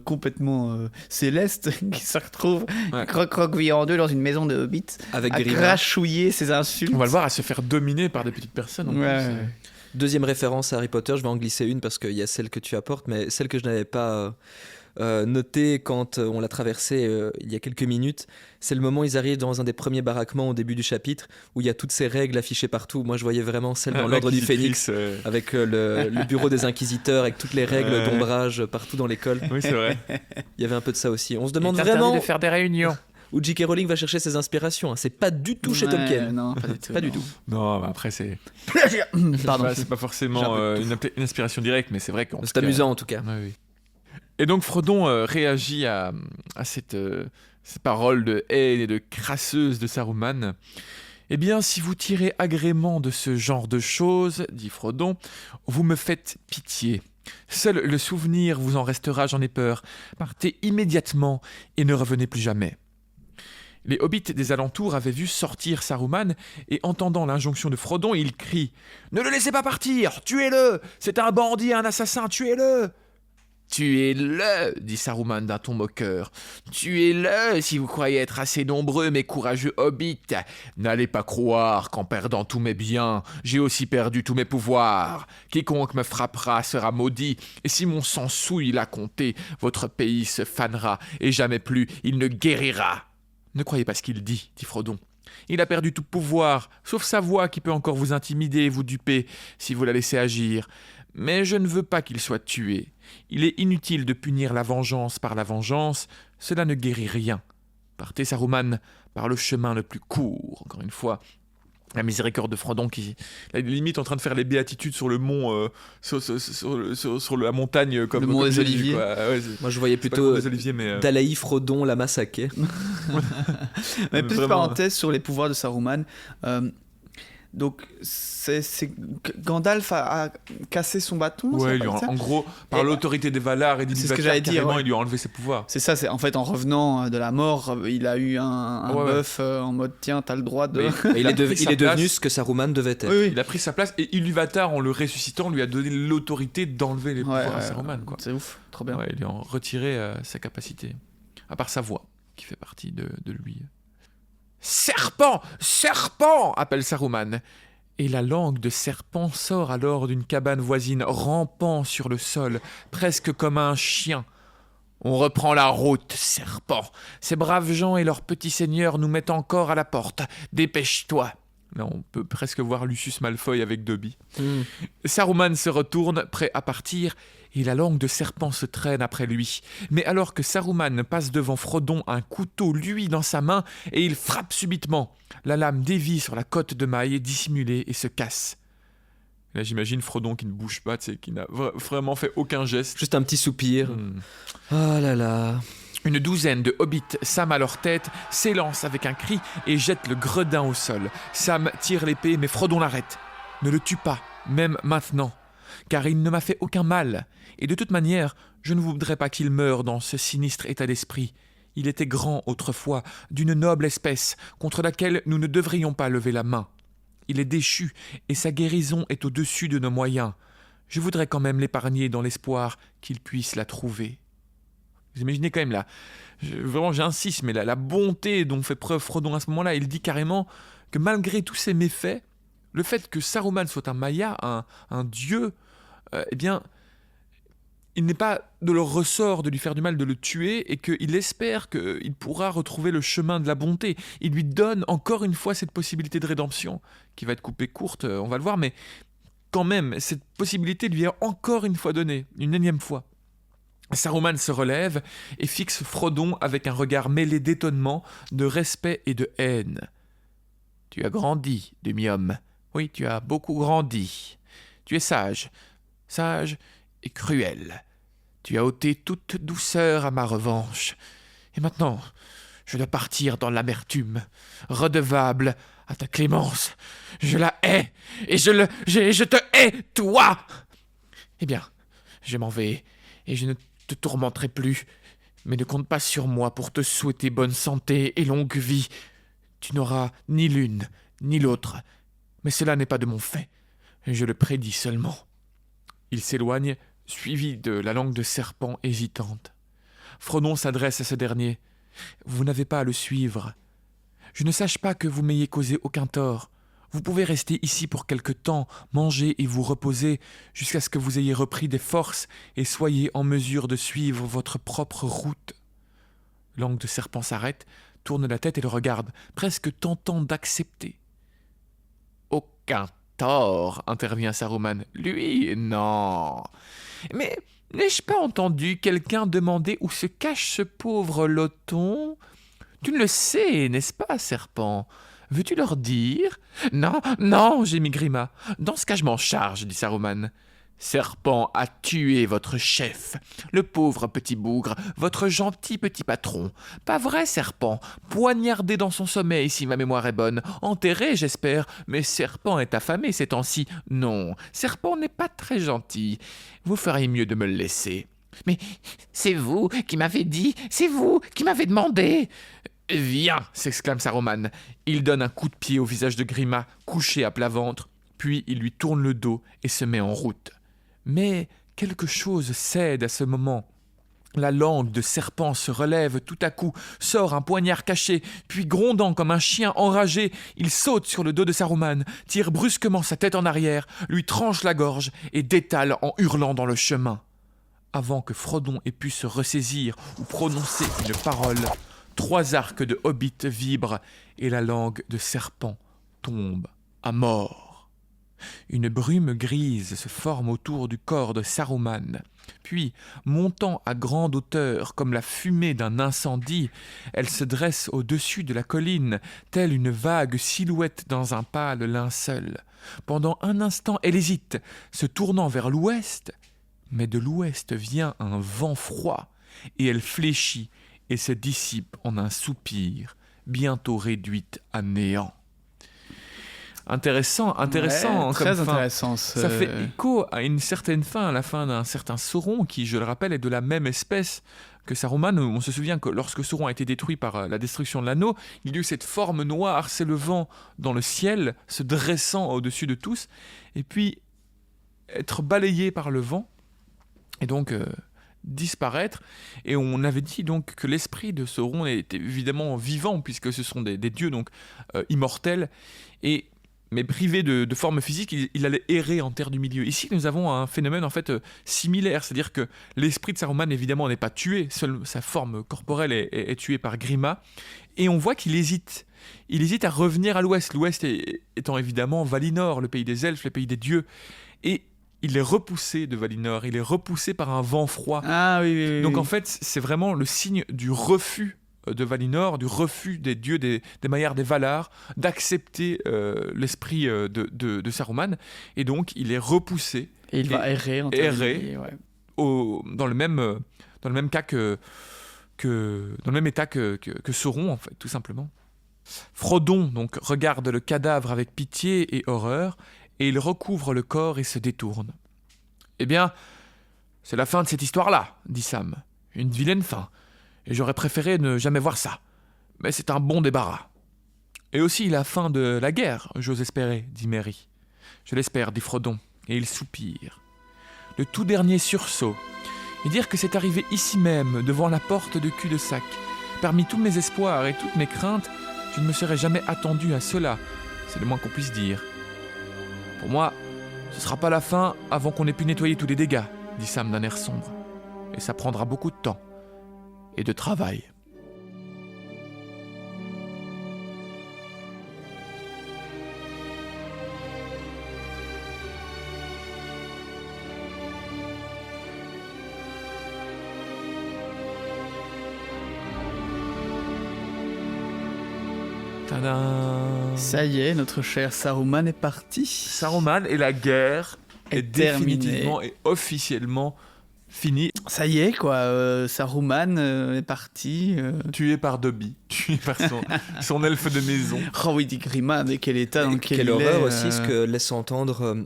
complètement céleste qui se retrouve Ouais. croque-croque en deux dans une maison de hobbits Avec à Grima. crachouiller ses insultes. On va le voir à se faire dominer par des petites personnes. En Ouais. plus. Deuxième référence à Harry Potter, je vais en glisser une parce qu'il y a celle que tu apportes, mais celle que je n'avais pas notée quand on l'a traversée il y a quelques minutes, c'est le moment où ils arrivent dans un des premiers baraquements au début du chapitre où il y a toutes ces règles affichées partout. Moi je voyais vraiment celle dans l'ordre du Phénix avec le bureau des inquisiteurs avec toutes les règles Ouais. d'ombrage partout dans l'école. Oui, c'est vrai. Il y avait un peu de ça aussi. On se demande Il est interdit vraiment de faire des réunions. où J.K. Rowling va chercher ses inspirations. Hein. C'est pas du tout chez Ouais, Tolkien. Non, pas du tout. Pas du non. tout. Non, mais après, c'est Pardon. c'est pas J'ai forcément un peu une inspiration directe, mais c'est vrai qu'en C'est tout cas- amusant en tout cas. Ouais, oui. Et donc Frodon réagit à cette parole de haine et de crasseuse de Saruman. Eh bien, si vous tirez agrément de ce genre de choses, dit Frodon, vous me faites pitié. Seul le souvenir vous en restera, j'en ai peur. Partez immédiatement et ne revenez plus jamais. Les hobbits des alentours avaient vu sortir Saruman, et entendant l'injonction de Frodon, ils crient « Ne le laissez pas partir! Tuez-le! C'est un bandit, un assassin, tuez-le !» « Tuez-le !» dit Saruman d'un ton moqueur. « Tuez-le si vous croyez être assez nombreux, mes courageux hobbits. N'allez pas croire qu'en perdant tous mes biens, j'ai aussi perdu tous mes pouvoirs. Quiconque me frappera sera maudit, et si mon sang souille la comté, votre pays se fanera, et jamais plus il ne guérira. » « Ne croyez pas ce qu'il dit, Frodon. Il a perdu tout pouvoir, sauf sa voix qui peut encore vous intimider et vous duper si vous la laissez agir. Mais je ne veux pas qu'il soit tué. Il est inutile de punir la vengeance par la vengeance, cela ne guérit rien. Partez, Saruman, par le chemin le plus court, encore une fois. La miséricorde de Frodon qui est limite en train de faire les béatitudes sur le mont, sur la montagne comme Le mont comme des Jésus, Oliviers. quoi. Ouais, c'est Moi je voyais pas le mont plutôt des Oliviers, mais Dalaï, Frodon, la massacre. Mais petite Vraiment. parenthèse sur les pouvoirs de Saruman. Donc, Gandalf a cassé son bâton. ouais, c'est lui, pas ça en gros, par Et- l'autorité des Valar et C'est ce que d'Ilúvatar, j'allais dire, carrément, ouais. il lui a enlevé ses pouvoirs. C'est ça, c'est en fait en revenant de la mort, il a eu un Ouais, ouais. buff en mode tiens, t'as le droit de. Mais Et il est, a pris sa devenu place. ce que Saruman devait être. Oui, oui. Il a pris sa place et Ilúvatar, en le ressuscitant, lui a donné l'autorité d'enlever les pouvoirs à Saruman. Quoi. C'est ouf, trop bien. Ouais, il lui a retiré sa capacité. À part sa voix, qui fait partie de lui. Serpent! Serpent! Appelle Saruman. Et la langue de serpent sort alors d'une cabane voisine, rampant sur le sol, presque comme un chien. On reprend la route, serpent. Ces braves gens et leurs petits seigneurs nous mettent encore à la porte. Dépêche-toi. Là, on peut presque voir Lucius Malfoy avec Dobby. Mm. Saruman se retourne, prêt à partir, et la langue de serpent se traîne après lui. Mais alors que Saruman passe devant Frodon, un couteau lui dans sa main, et il frappe subitement. La lame dévie sur la cotte de maille dissimulée et se casse. Là, j'imagine Frodon qui ne bouge pas, tu sais, qui n'a vraiment fait aucun geste. Juste un petit soupir. Hmm. Oh là là. Une douzaine de hobbits, Sam à leur tête, s'élancent avec un cri et jettent le gredin au sol. Sam tire l'épée, mais Frodon l'arrête. Ne le tue pas, même maintenant, car il ne m'a fait aucun mal. Et de toute manière, je ne voudrais pas qu'il meure dans ce sinistre état d'esprit. Il était grand autrefois, d'une noble espèce, contre laquelle nous ne devrions pas lever la main. Il est déchu et sa guérison est au-dessus de nos moyens. Je voudrais quand même l'épargner dans l'espoir qu'il puisse la trouver. » Vous imaginez quand même là, vraiment j'insiste, mais la bonté dont fait preuve Frodon à ce moment-là, il dit carrément que malgré tous ces méfaits, le fait que Saruman soit un Maya, un dieu, eh bien, il n'est pas de leur ressort de lui faire du mal, de le tuer, et qu'il espère qu'il pourra retrouver le chemin de la bonté. Il lui donne encore une fois cette possibilité de rédemption, qui va être coupée courte, on va le voir, mais quand même, cette possibilité lui est encore une fois donnée, une énième fois. Saruman se relève et fixe Frodon avec un regard mêlé d'étonnement, de respect et de haine. « Tu as grandi, demi-homme. Oui, tu as beaucoup grandi. Tu es sage et cruel. Tu as ôté toute douceur à ma revanche. Et maintenant, je dois partir dans l'amertume, redevable à ta clémence. Je la hais, et je te hais, toi. Eh bien, je m'en vais, et je ne te tourmenterai plus, mais ne compte pas sur moi pour te souhaiter bonne santé et longue vie. Tu n'auras ni l'une, ni l'autre, mais cela n'est pas de mon fait, je le prédis seulement. » Il s'éloigne, suivi de la langue de serpent hésitante. Frodon s'adresse à ce dernier. « Vous n'avez pas à le suivre. Je ne sache pas que vous m'ayez causé aucun tort. Vous pouvez rester ici pour quelque temps, manger et vous reposer, jusqu'à ce que vous ayez repris des forces et soyez en mesure de suivre votre propre route. » Langue de serpent s'arrête, tourne la tête et le regarde, presque tentant d'accepter. « Aucun tort, intervient Saruman. Lui, non. Mais n'ai-je pas entendu quelqu'un demander où se cache ce pauvre Loton? Tu ne le sais, n'est-ce pas, serpent? Veux-tu leur dire? Non, non, gémit Grima. Dans ce cas, je m'en charge, dit Saruman. Serpent a tué votre chef, le pauvre petit bougre, votre gentil petit patron. Pas vrai, Serpent? Poignardé dans son sommeil, si ma mémoire est bonne. Enterré, j'espère, mais Serpent est affamé ces temps-ci. Non, Serpent n'est pas très gentil. Vous feriez mieux de me le laisser. Mais c'est vous qui m'avez dit, c'est vous qui m'avez demandé. Viens, s'exclame Saruman. Il donne un coup de pied au visage de Grima, couché à plat ventre, puis il lui tourne le dos et se met en route. Mais quelque chose cède à ce moment. La langue de serpent se relève tout à coup, sort un poignard caché, puis grondant comme un chien enragé, il saute sur le dos de Saruman, tire brusquement sa tête en arrière, lui tranche la gorge et détale en hurlant dans le chemin. Avant que Frodon ait pu se ressaisir ou prononcer une parole, 3 arcs de hobbit vibrent et la langue de serpent tombe à mort. Une brume grise se forme autour du corps de Saruman. Puis, montant à grande hauteur comme la fumée d'un incendie, elle se dresse au-dessus de la colline, telle une vague silhouette dans un pâle linceul. Pendant un instant, elle hésite, se tournant vers l'ouest, mais de l'ouest vient un vent froid, et elle fléchit et se dissipe en un soupir, bientôt réduite à néant. Intéressant Ouais, comme très fin. intéressant. Ça fait écho à une certaine fin, à la fin d'un certain Sauron, qui, je le rappelle, est de la même espèce que Saruman. On se souvient que lorsque Sauron a été détruit par la destruction de l'anneau, il y a eu cette forme noire s'élevant dans le ciel, se dressant au-dessus de tous, et puis être balayé par le vent, et donc disparaître. Et on avait dit donc que l'esprit de Sauron était évidemment vivant, puisque ce sont des dieux donc immortels, mais privé de forme physique, il allait errer en terre du milieu. Ici, nous avons un phénomène en fait similaire, c'est-à-dire que l'esprit de Saruman, évidemment, n'est pas tué, seule sa forme corporelle est tuée par Grima, et on voit qu'il hésite. Il hésite à revenir à l'ouest, l'ouest étant évidemment Valinor, le pays des elfes, le pays des dieux, et il est repoussé de Valinor, il est repoussé par un vent froid. Ah oui. Donc en fait, c'est vraiment le signe du refus de Valinor, du refus des dieux, des Maillards, des Valar, d'accepter l'esprit de Saruman. Et donc, il est repoussé. Et il va errer en errer dans le même cas dans le même état que Sauron, en fait, tout simplement. Frodon donc regarde le cadavre avec pitié et horreur, et il recouvre le corps et se détourne. « Eh bien, c'est la fin de cette histoire-là, dit Sam. Une vilaine fin. Et j'aurais préféré ne jamais voir ça. Mais c'est un bon débarras. » Et aussi la fin de la guerre, j'ose espérer, dit Merry. Je l'espère, dit Frodon, et il soupire. Le tout dernier sursaut, et dire que c'est arrivé ici même, devant la porte de cul-de-sac. Parmi tous mes espoirs et toutes mes craintes, je ne me serais jamais attendu à cela, c'est le moins qu'on puisse dire. Pour moi, ce sera pas la fin avant qu'on ait pu nettoyer tous les dégâts, dit Sam d'un air sombre. Et ça prendra beaucoup de temps et de travail. Tadam. Ça y est, notre cher Saruman est parti. Saruman et la guerre est définitivement et officiellement finie. Ça y est, quoi. Saruman est parti. Tué par Dobby, tué par son elfe de maison. Oh oui, dit Grima, mais quel état dans lequel quelle il horreur est, aussi, ce que laisse entendre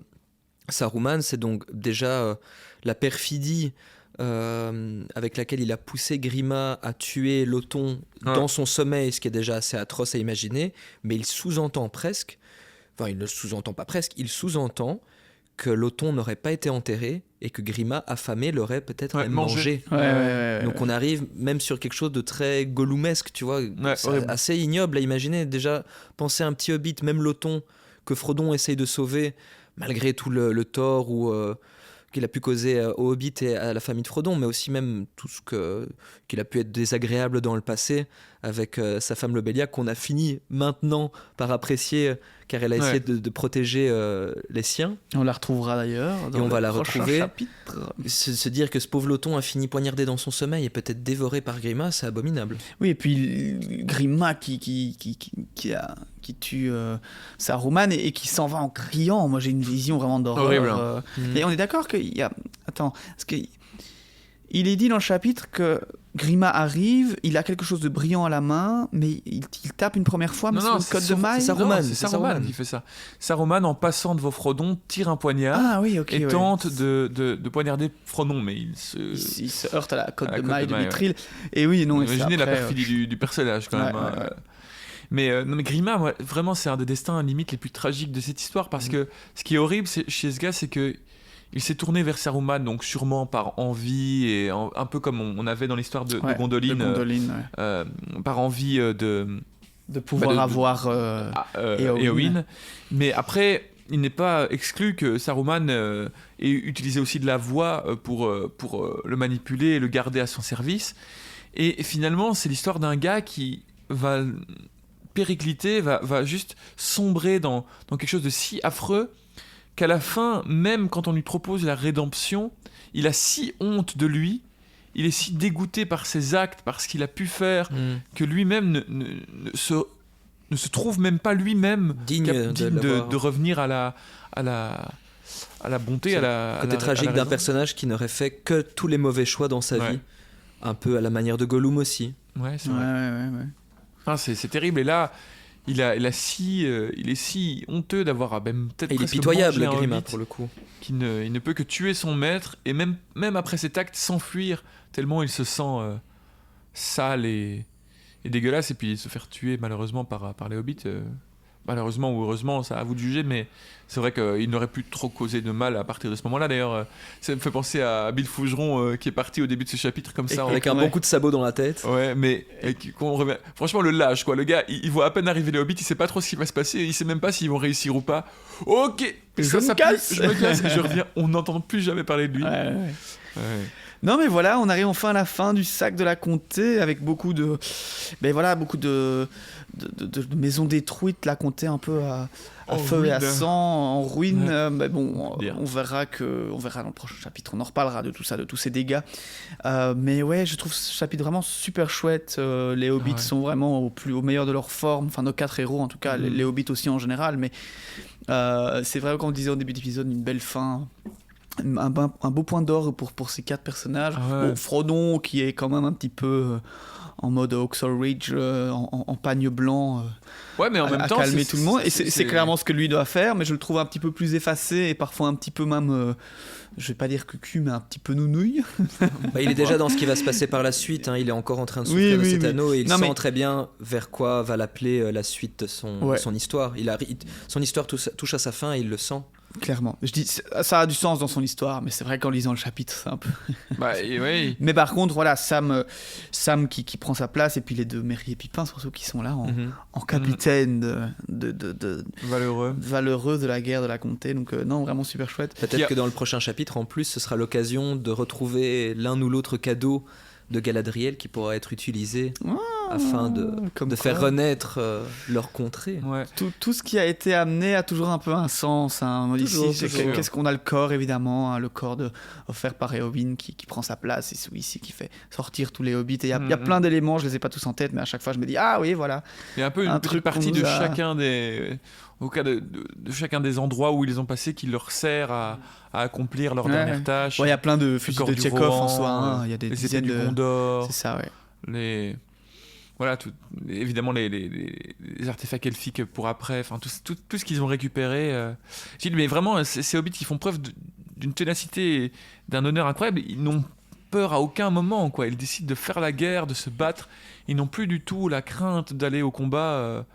Saruman, c'est donc déjà la perfidie avec laquelle il a poussé Grima à tuer Lothon dans son sommeil, ce qui est déjà assez atroce à imaginer, mais il sous-entend presque, enfin il ne sous-entend pas presque, il sous-entend que Lothon n'aurait pas été enterré et que Grima, affamé, l'aurait peut-être même mangé. Donc on arrive même sur quelque chose de très gollumesque, tu vois, assez ignoble à imaginer. Déjà, penser à un petit hobbit, même Lothon, que Frodon essaye de sauver, malgré tout le tort qu'il a pu causer au Hobbit et à la famille de Frodon, mais aussi même tout ce qu'il a pu être désagréable dans le passé avec sa femme Lobelia, qu'on a fini maintenant par apprécier, car elle a essayé de protéger les siens. On la retrouvera d'ailleurs. Et on va la prochain retrouver. chapitre. Se dire que ce pauvre Lothon a fini poignardé dans son sommeil et peut-être dévoré par Grima, c'est abominable. Oui, et puis Grima qui tue Saruman et qui s'en va en criant. Moi, j'ai une vision vraiment d'horreur. Horrible. Et on est d'accord qu'il y a... Attends, parce que il est dit dans le chapitre que Grima arrive, il a quelque chose de brillant à la main, mais il tape une première fois, mais sur le code de maille. C'est Saruman qui fait ça. Saruman, en passant devant Frodon, tire un poignard et tente de poignarder Frodon, mais il se heurte à la cote de maille de Mithril. Et oui, non. Imaginez la perfidie du personnage quand même. Mais Grima, moi, vraiment, c'est un des destins limite les plus tragiques de cette histoire, parce que ce qui est horrible chez ce gars, c'est que il s'est tourné vers Saruman, donc sûrement par envie, et un peu comme on avait dans l'histoire de Gondolin, par envie de pouvoir avoir Éowyn. Mais après, il n'est pas exclu que Saruman ait utilisé aussi de la voix pour le manipuler et le garder à son service. Et finalement, c'est l'histoire d'un gars qui va péricliter, va juste sombrer dans quelque chose de si affreux qu'à la fin, même quand on lui propose la rédemption, il a si honte de lui, il est si dégoûté par ses actes, par ce qu'il a pu faire, que lui-même ne se trouve même pas lui-même digne de revenir à la bonté, à la côté tragique d'un personnage qui n'aurait fait que tous les mauvais choix dans sa vie, un peu à la manière de Gollum aussi. Ouais, c'est vrai. Ah, c'est terrible, et là il est si honteux d'avoir même peut-être il est pitoyable, Grima, pour le coup, qu'il ne peut que tuer son maître, et même après cet acte s'enfuir tellement il se sent sale et dégueulasse, et puis se faire tuer malheureusement par les hobbits. Malheureusement ou heureusement, ça à vous de juger, mais c'est vrai qu'il n'aurait plus trop causé de mal à partir de ce moment-là. D'ailleurs, ça me fait penser à Bill Fougeron qui est parti au début de ce chapitre comme ça. Avec un bon coup de sabot dans la tête. Ouais, mais franchement, le lâche, quoi. Le gars, il voit à peine arriver les hobbits, il sait pas trop ce qui va se passer, il sait même pas s'ils vont réussir ou pas. Ok, je me casse et je reviens. On n'entend plus jamais parler de lui. Non, mais voilà, on arrive enfin à la fin du sac de la comté avec beaucoup de maisons détruites, la comté un peu à feu et à sang, en ruine. Mais bon, on verra dans le prochain chapitre, on en reparlera de tout ça, de tous ces dégâts. Mais ouais, je trouve ce chapitre vraiment super chouette. Les hobbits sont vraiment au meilleur de leur forme, enfin nos 4 héros en tout cas, les hobbits aussi en général, mais c'est vrai, comme on disait au début d'épisode, une belle fin. Un beau point d'or pour ces 4 personnages. Bon, Frodon qui est quand même un petit peu en mode Oxford Ridge, en pagne blanc, Ouais, mais en même à temps, calmer tout le monde. Et c'est clairement ce que lui doit faire, mais je le trouve un petit peu plus effacé et parfois un petit peu même, je vais pas dire cucu, mais un petit peu nounouille. Bah, il est déjà dans ce qui va se passer par la suite, hein. Il est encore en train de souffrir de cet anneau et il sent très bien vers quoi va l'appeler la suite de son histoire. Son histoire touche à sa fin et il le sent. Clairement. Je dis, ça a du sens dans son histoire, mais c'est vrai qu'en lisant le chapitre, c'est un peu... Oui. Mais par contre, voilà, Sam qui prend sa place, et puis les deux Merry et Pipin, surtout, qui sont là en capitaine de valeureux de la guerre de la comté. Donc non, vraiment super chouette. Peut-être que dans le prochain chapitre, en plus, ce sera l'occasion de retrouver l'un ou l'autre cadeau de Galadriel qui pourra être utilisé afin de faire renaître leur contrée. Ouais. Tout ce qui a été amené a toujours un peu un sens. Hein. Toujours. Qu'est-ce qu'on a le corps, évidemment, hein, le corps offert par Éowyn qui prend sa place, et celui-ci qui fait sortir tous les hobbits. Il y a plein d'éléments, je les ai pas tous en tête, mais à chaque fois je me dis, ah oui, voilà. Il y a un peu une petite partie de chacun des... Au cas de chacun des endroits où ils ont passé qui leur sert à accomplir leur dernière tâche. Il y a plein de fusils de Tchekhov en soi. Hein. Il y a des dizaines de Gondor. C'est ça, ouais. Voilà, évidemment les artefacts elfiques pour après, enfin tout ce qu'ils ont récupéré. Mais vraiment, ces hobbits qui font preuve d'une ténacité, et d'un honneur incroyable. Ils n'ont peur à aucun moment, quoi. Ils décident de faire la guerre, de se battre. Ils n'ont plus du tout la crainte d'aller au combat.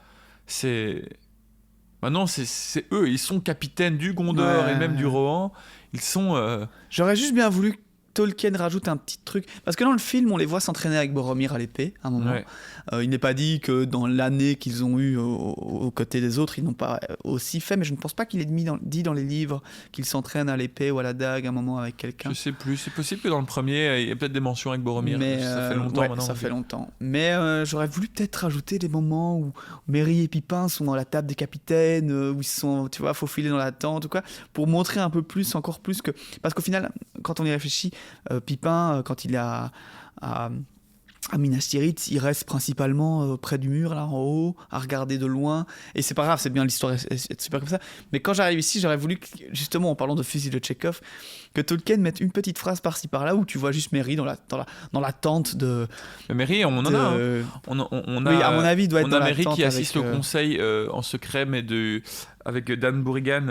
Maintenant, c'est eux, ils sont capitaines du Gondor et même du Rohan. Ils sont... J'aurais juste bien voulu que Tolkien rajoute un petit truc. Parce que dans le film, on les voit s'entraîner avec Boromir à l'épée, à un moment. Ouais. Il n'est pas dit que dans l'année qu'ils ont eue aux côtés des autres, ils n'ont pas aussi fait, mais je ne pense pas qu'il ait dit dans les livres qu'ils s'entraînent à l'épée ou à la dague à un moment avec quelqu'un. Je sais plus, c'est possible que dans le premier, il y a peut-être des mentions avec Boromir, mais ça fait longtemps maintenant. Ça fait longtemps. Mais j'aurais voulu peut-être rajouter des moments où Merry et Pipin sont dans la table des capitaines, où ils sont, tu vois, faufilés dans la tente ou quoi, pour montrer un peu plus, encore plus que... Parce qu'au final, quand on y réfléchit, Pipin, quand il est à Minas Tirith, il reste principalement près du mur, là, en haut, à regarder de loin. Et c'est pas grave, c'est bien, l'histoire est super comme ça. Mais quand j'arrive ici, j'aurais voulu, justement, en parlant de fusil de Tchekhov, que Tolkien mette une petite phrase par-ci par-là où tu vois juste Merry dans la tente de... Merry, on en a. On a, oui, à mon avis, il doit être dans la Merry tente qui assiste avec, au conseil en secret, mais avec Dan Burigan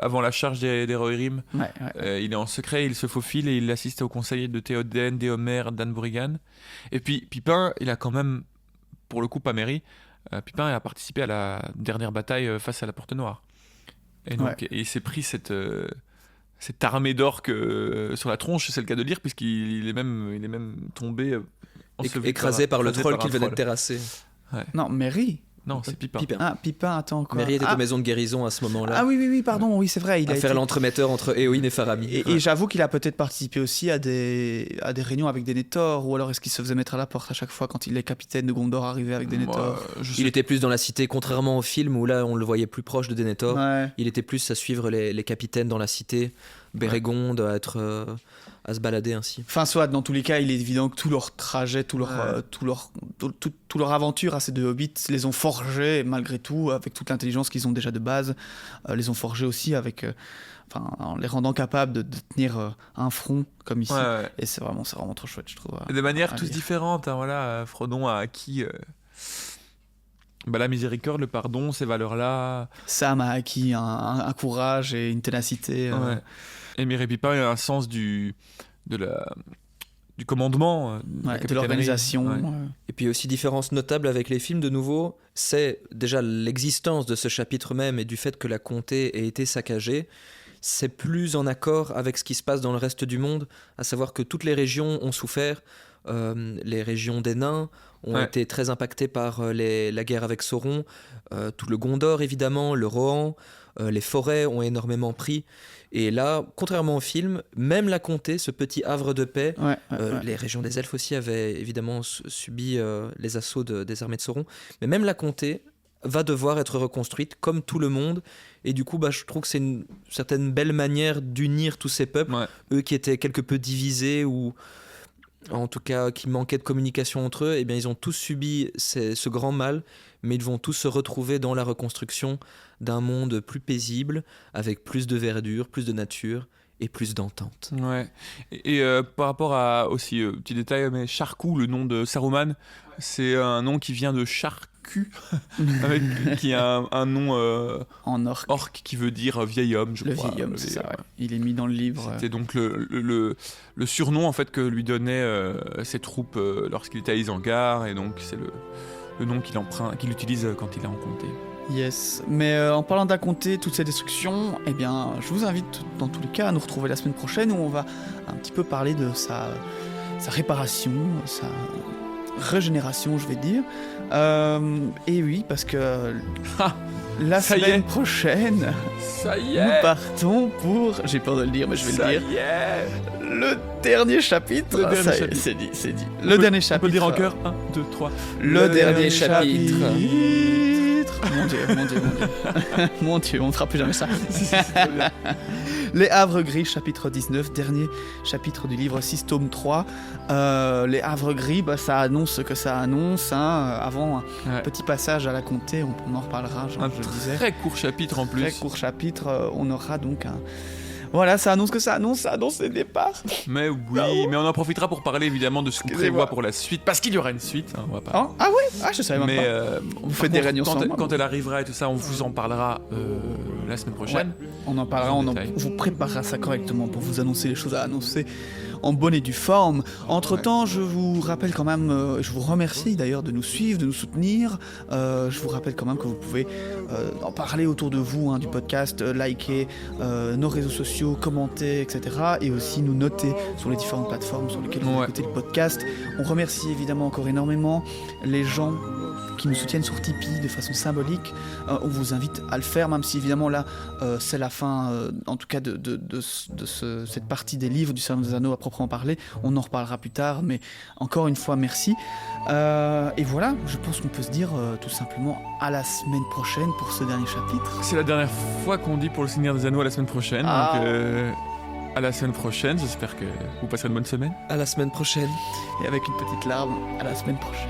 avant la charge des Rohirrim. Ouais. Il est en secret, il se faufile et il assiste au conseil de Théoden, d'Éomer, Dan Burigan. Et puis Pipin, il a quand même, pour le coup, pas Merry, Pipin a participé à la dernière bataille face à la Porte Noire. Et donc, il s'est pris cette armée d'orques sur la tronche, c'est le cas de le dire, puisqu'il est même tombé écrasé par le troll qu'il venait de terrasser. Ouais. Non, Merry. Non, c'est Pipin. Ah, Pipin, attends, quoi. Merry était aux maisons de guérison à ce moment-là. Ah oui, pardon, oui, c'est vrai. Il a faire l'entremetteur entre Éowyn et Faramir. Et j'avoue qu'il a peut-être participé aussi à des réunions avec Denethor, ou alors est-ce qu'il se faisait mettre à la porte à chaque fois quand les capitaines de Gondor arrivaient avec Denethor. Il était plus dans la cité, contrairement au film où là on le voyait plus proche de Denethor. Ouais. Il était plus à suivre les capitaines dans la cité, Bérégonde, à se balader ainsi. Enfin, soit, dans tous les cas, il est évident que tout leur trajet, toute leur aventure à ces deux hobbits les ont forgés, malgré tout, avec toute l'intelligence qu'ils ont déjà de base, les ont forgés aussi en les rendant capables de tenir un front comme ici. Ouais. Et c'est vraiment trop chouette, je trouve. De manière tous différentes. Hein, voilà. Frodon a acquis la miséricorde, le pardon, ces valeurs-là. Sam a acquis un courage et une ténacité. Ouais. Et Merry Pipin a un sens du commandement, de l'organisation. Ouais. Et puis aussi différence notable avec les films, de nouveau, c'est déjà l'existence de ce chapitre même et du fait que la comté ait été saccagée. C'est plus en accord avec ce qui se passe dans le reste du monde, à savoir que toutes les régions ont souffert. Les régions des nains ont été très impactées par la guerre avec Sauron. Tout le Gondor, évidemment, le Rohan, les forêts ont énormément pris. Et là, contrairement au film, même la comté, ce petit havre de paix, les régions des elfes aussi avaient évidemment subi les assauts des armées de Sauron, mais même la comté va devoir être reconstruite comme tout le monde. Et du coup, je trouve que c'est une certaine belle manière d'unir tous ces peuples, eux qui étaient quelque peu divisés ou en tout cas qui manquaient de communication entre eux. Eh bien, ils ont tous subi ce grand mal, mais ils vont tous se retrouver dans la reconstruction d'un monde plus paisible, avec plus de verdure, plus de nature et plus d'entente. Ouais. Et par rapport à aussi petit détail, mais Charcou, le nom de Saruman, c'est un nom qui vient de Charcu, qui est un nom En orc. qui veut dire vieil homme, je Le crois. vieil homme, c'est ça, ouais. Il est mis dans le livre. C'était donc le surnom en fait que lui donnaient ses troupes lorsqu'il était à Isengard, et donc c'est le nom qu'il utilise quand il est en comté. Yes, mais en parlant d'Aconté, toute cette destruction, eh bien, je vous invite dans tous les cas à nous retrouver la semaine prochaine où on va un petit peu parler de sa réparation, sa régénération, je vais dire. Et oui, parce que la Ça y semaine est. prochaine, Ça y nous partons pour, j'ai peur de le dire, mais je vais le dire, y est. le dernier chapitre. Le dernier Ça y est, chapitre. c'est dit. Le dernier On chapitre. peut le dire en chœur. 1, 2, 3. Le dernier dernier chapitre. chapitre. Mon Dieu. Mon Dieu, on ne fera plus jamais ça. Les Havres Gris, chapitre 19, dernier chapitre du livre 6, tome 3. Les Havres Gris, ça annonce ce que ça annonce. Avant un petit passage à la comté, on en reparlera, genre, Un je le disais. très court chapitre en plus. Très court chapitre, on aura donc un... Voilà, ça annonce que ça annonce les départs. Mais oui, mais on en profitera pour parler évidemment de ce qu'on Excusez-moi. prévoit pour la suite, parce qu'il y aura une suite. On va pas. Hein ah ouais. Ah, je savais même Mais pas. vous faites des réunions sans moi, quand elle arrivera et tout ça, on vous en parlera la semaine prochaine. On en parlera, En on détail. vous préparera ça correctement pour vous annoncer les choses à annoncer en bonne et due forme. Entre-temps, je vous rappelle quand même, je vous remercie d'ailleurs de nous suivre, de nous soutenir. Je vous rappelle quand même que vous pouvez en parler autour de vous, du podcast, liker nos réseaux sociaux, commenter, etc. Et aussi nous noter sur les différentes plateformes sur lesquelles vous écoutez le podcast. On remercie évidemment encore énormément les gens qui nous soutiennent sur Tipeee de façon symbolique. On vous invite à le faire, même si évidemment là c'est la fin, en tout cas de cette partie des livres du Seigneur des Anneaux à proprement parler. On en reparlera plus tard, mais encore une fois merci. Et voilà, je pense qu'on peut se dire tout simplement à la semaine prochaine pour ce dernier chapitre. C'est la dernière fois qu'on dit pour le Seigneur des Anneaux à la semaine prochaine. Ah. Donc à la semaine prochaine, j'espère que vous passerez une bonne semaine. À la semaine prochaine. Et avec une petite larme, à la semaine prochaine.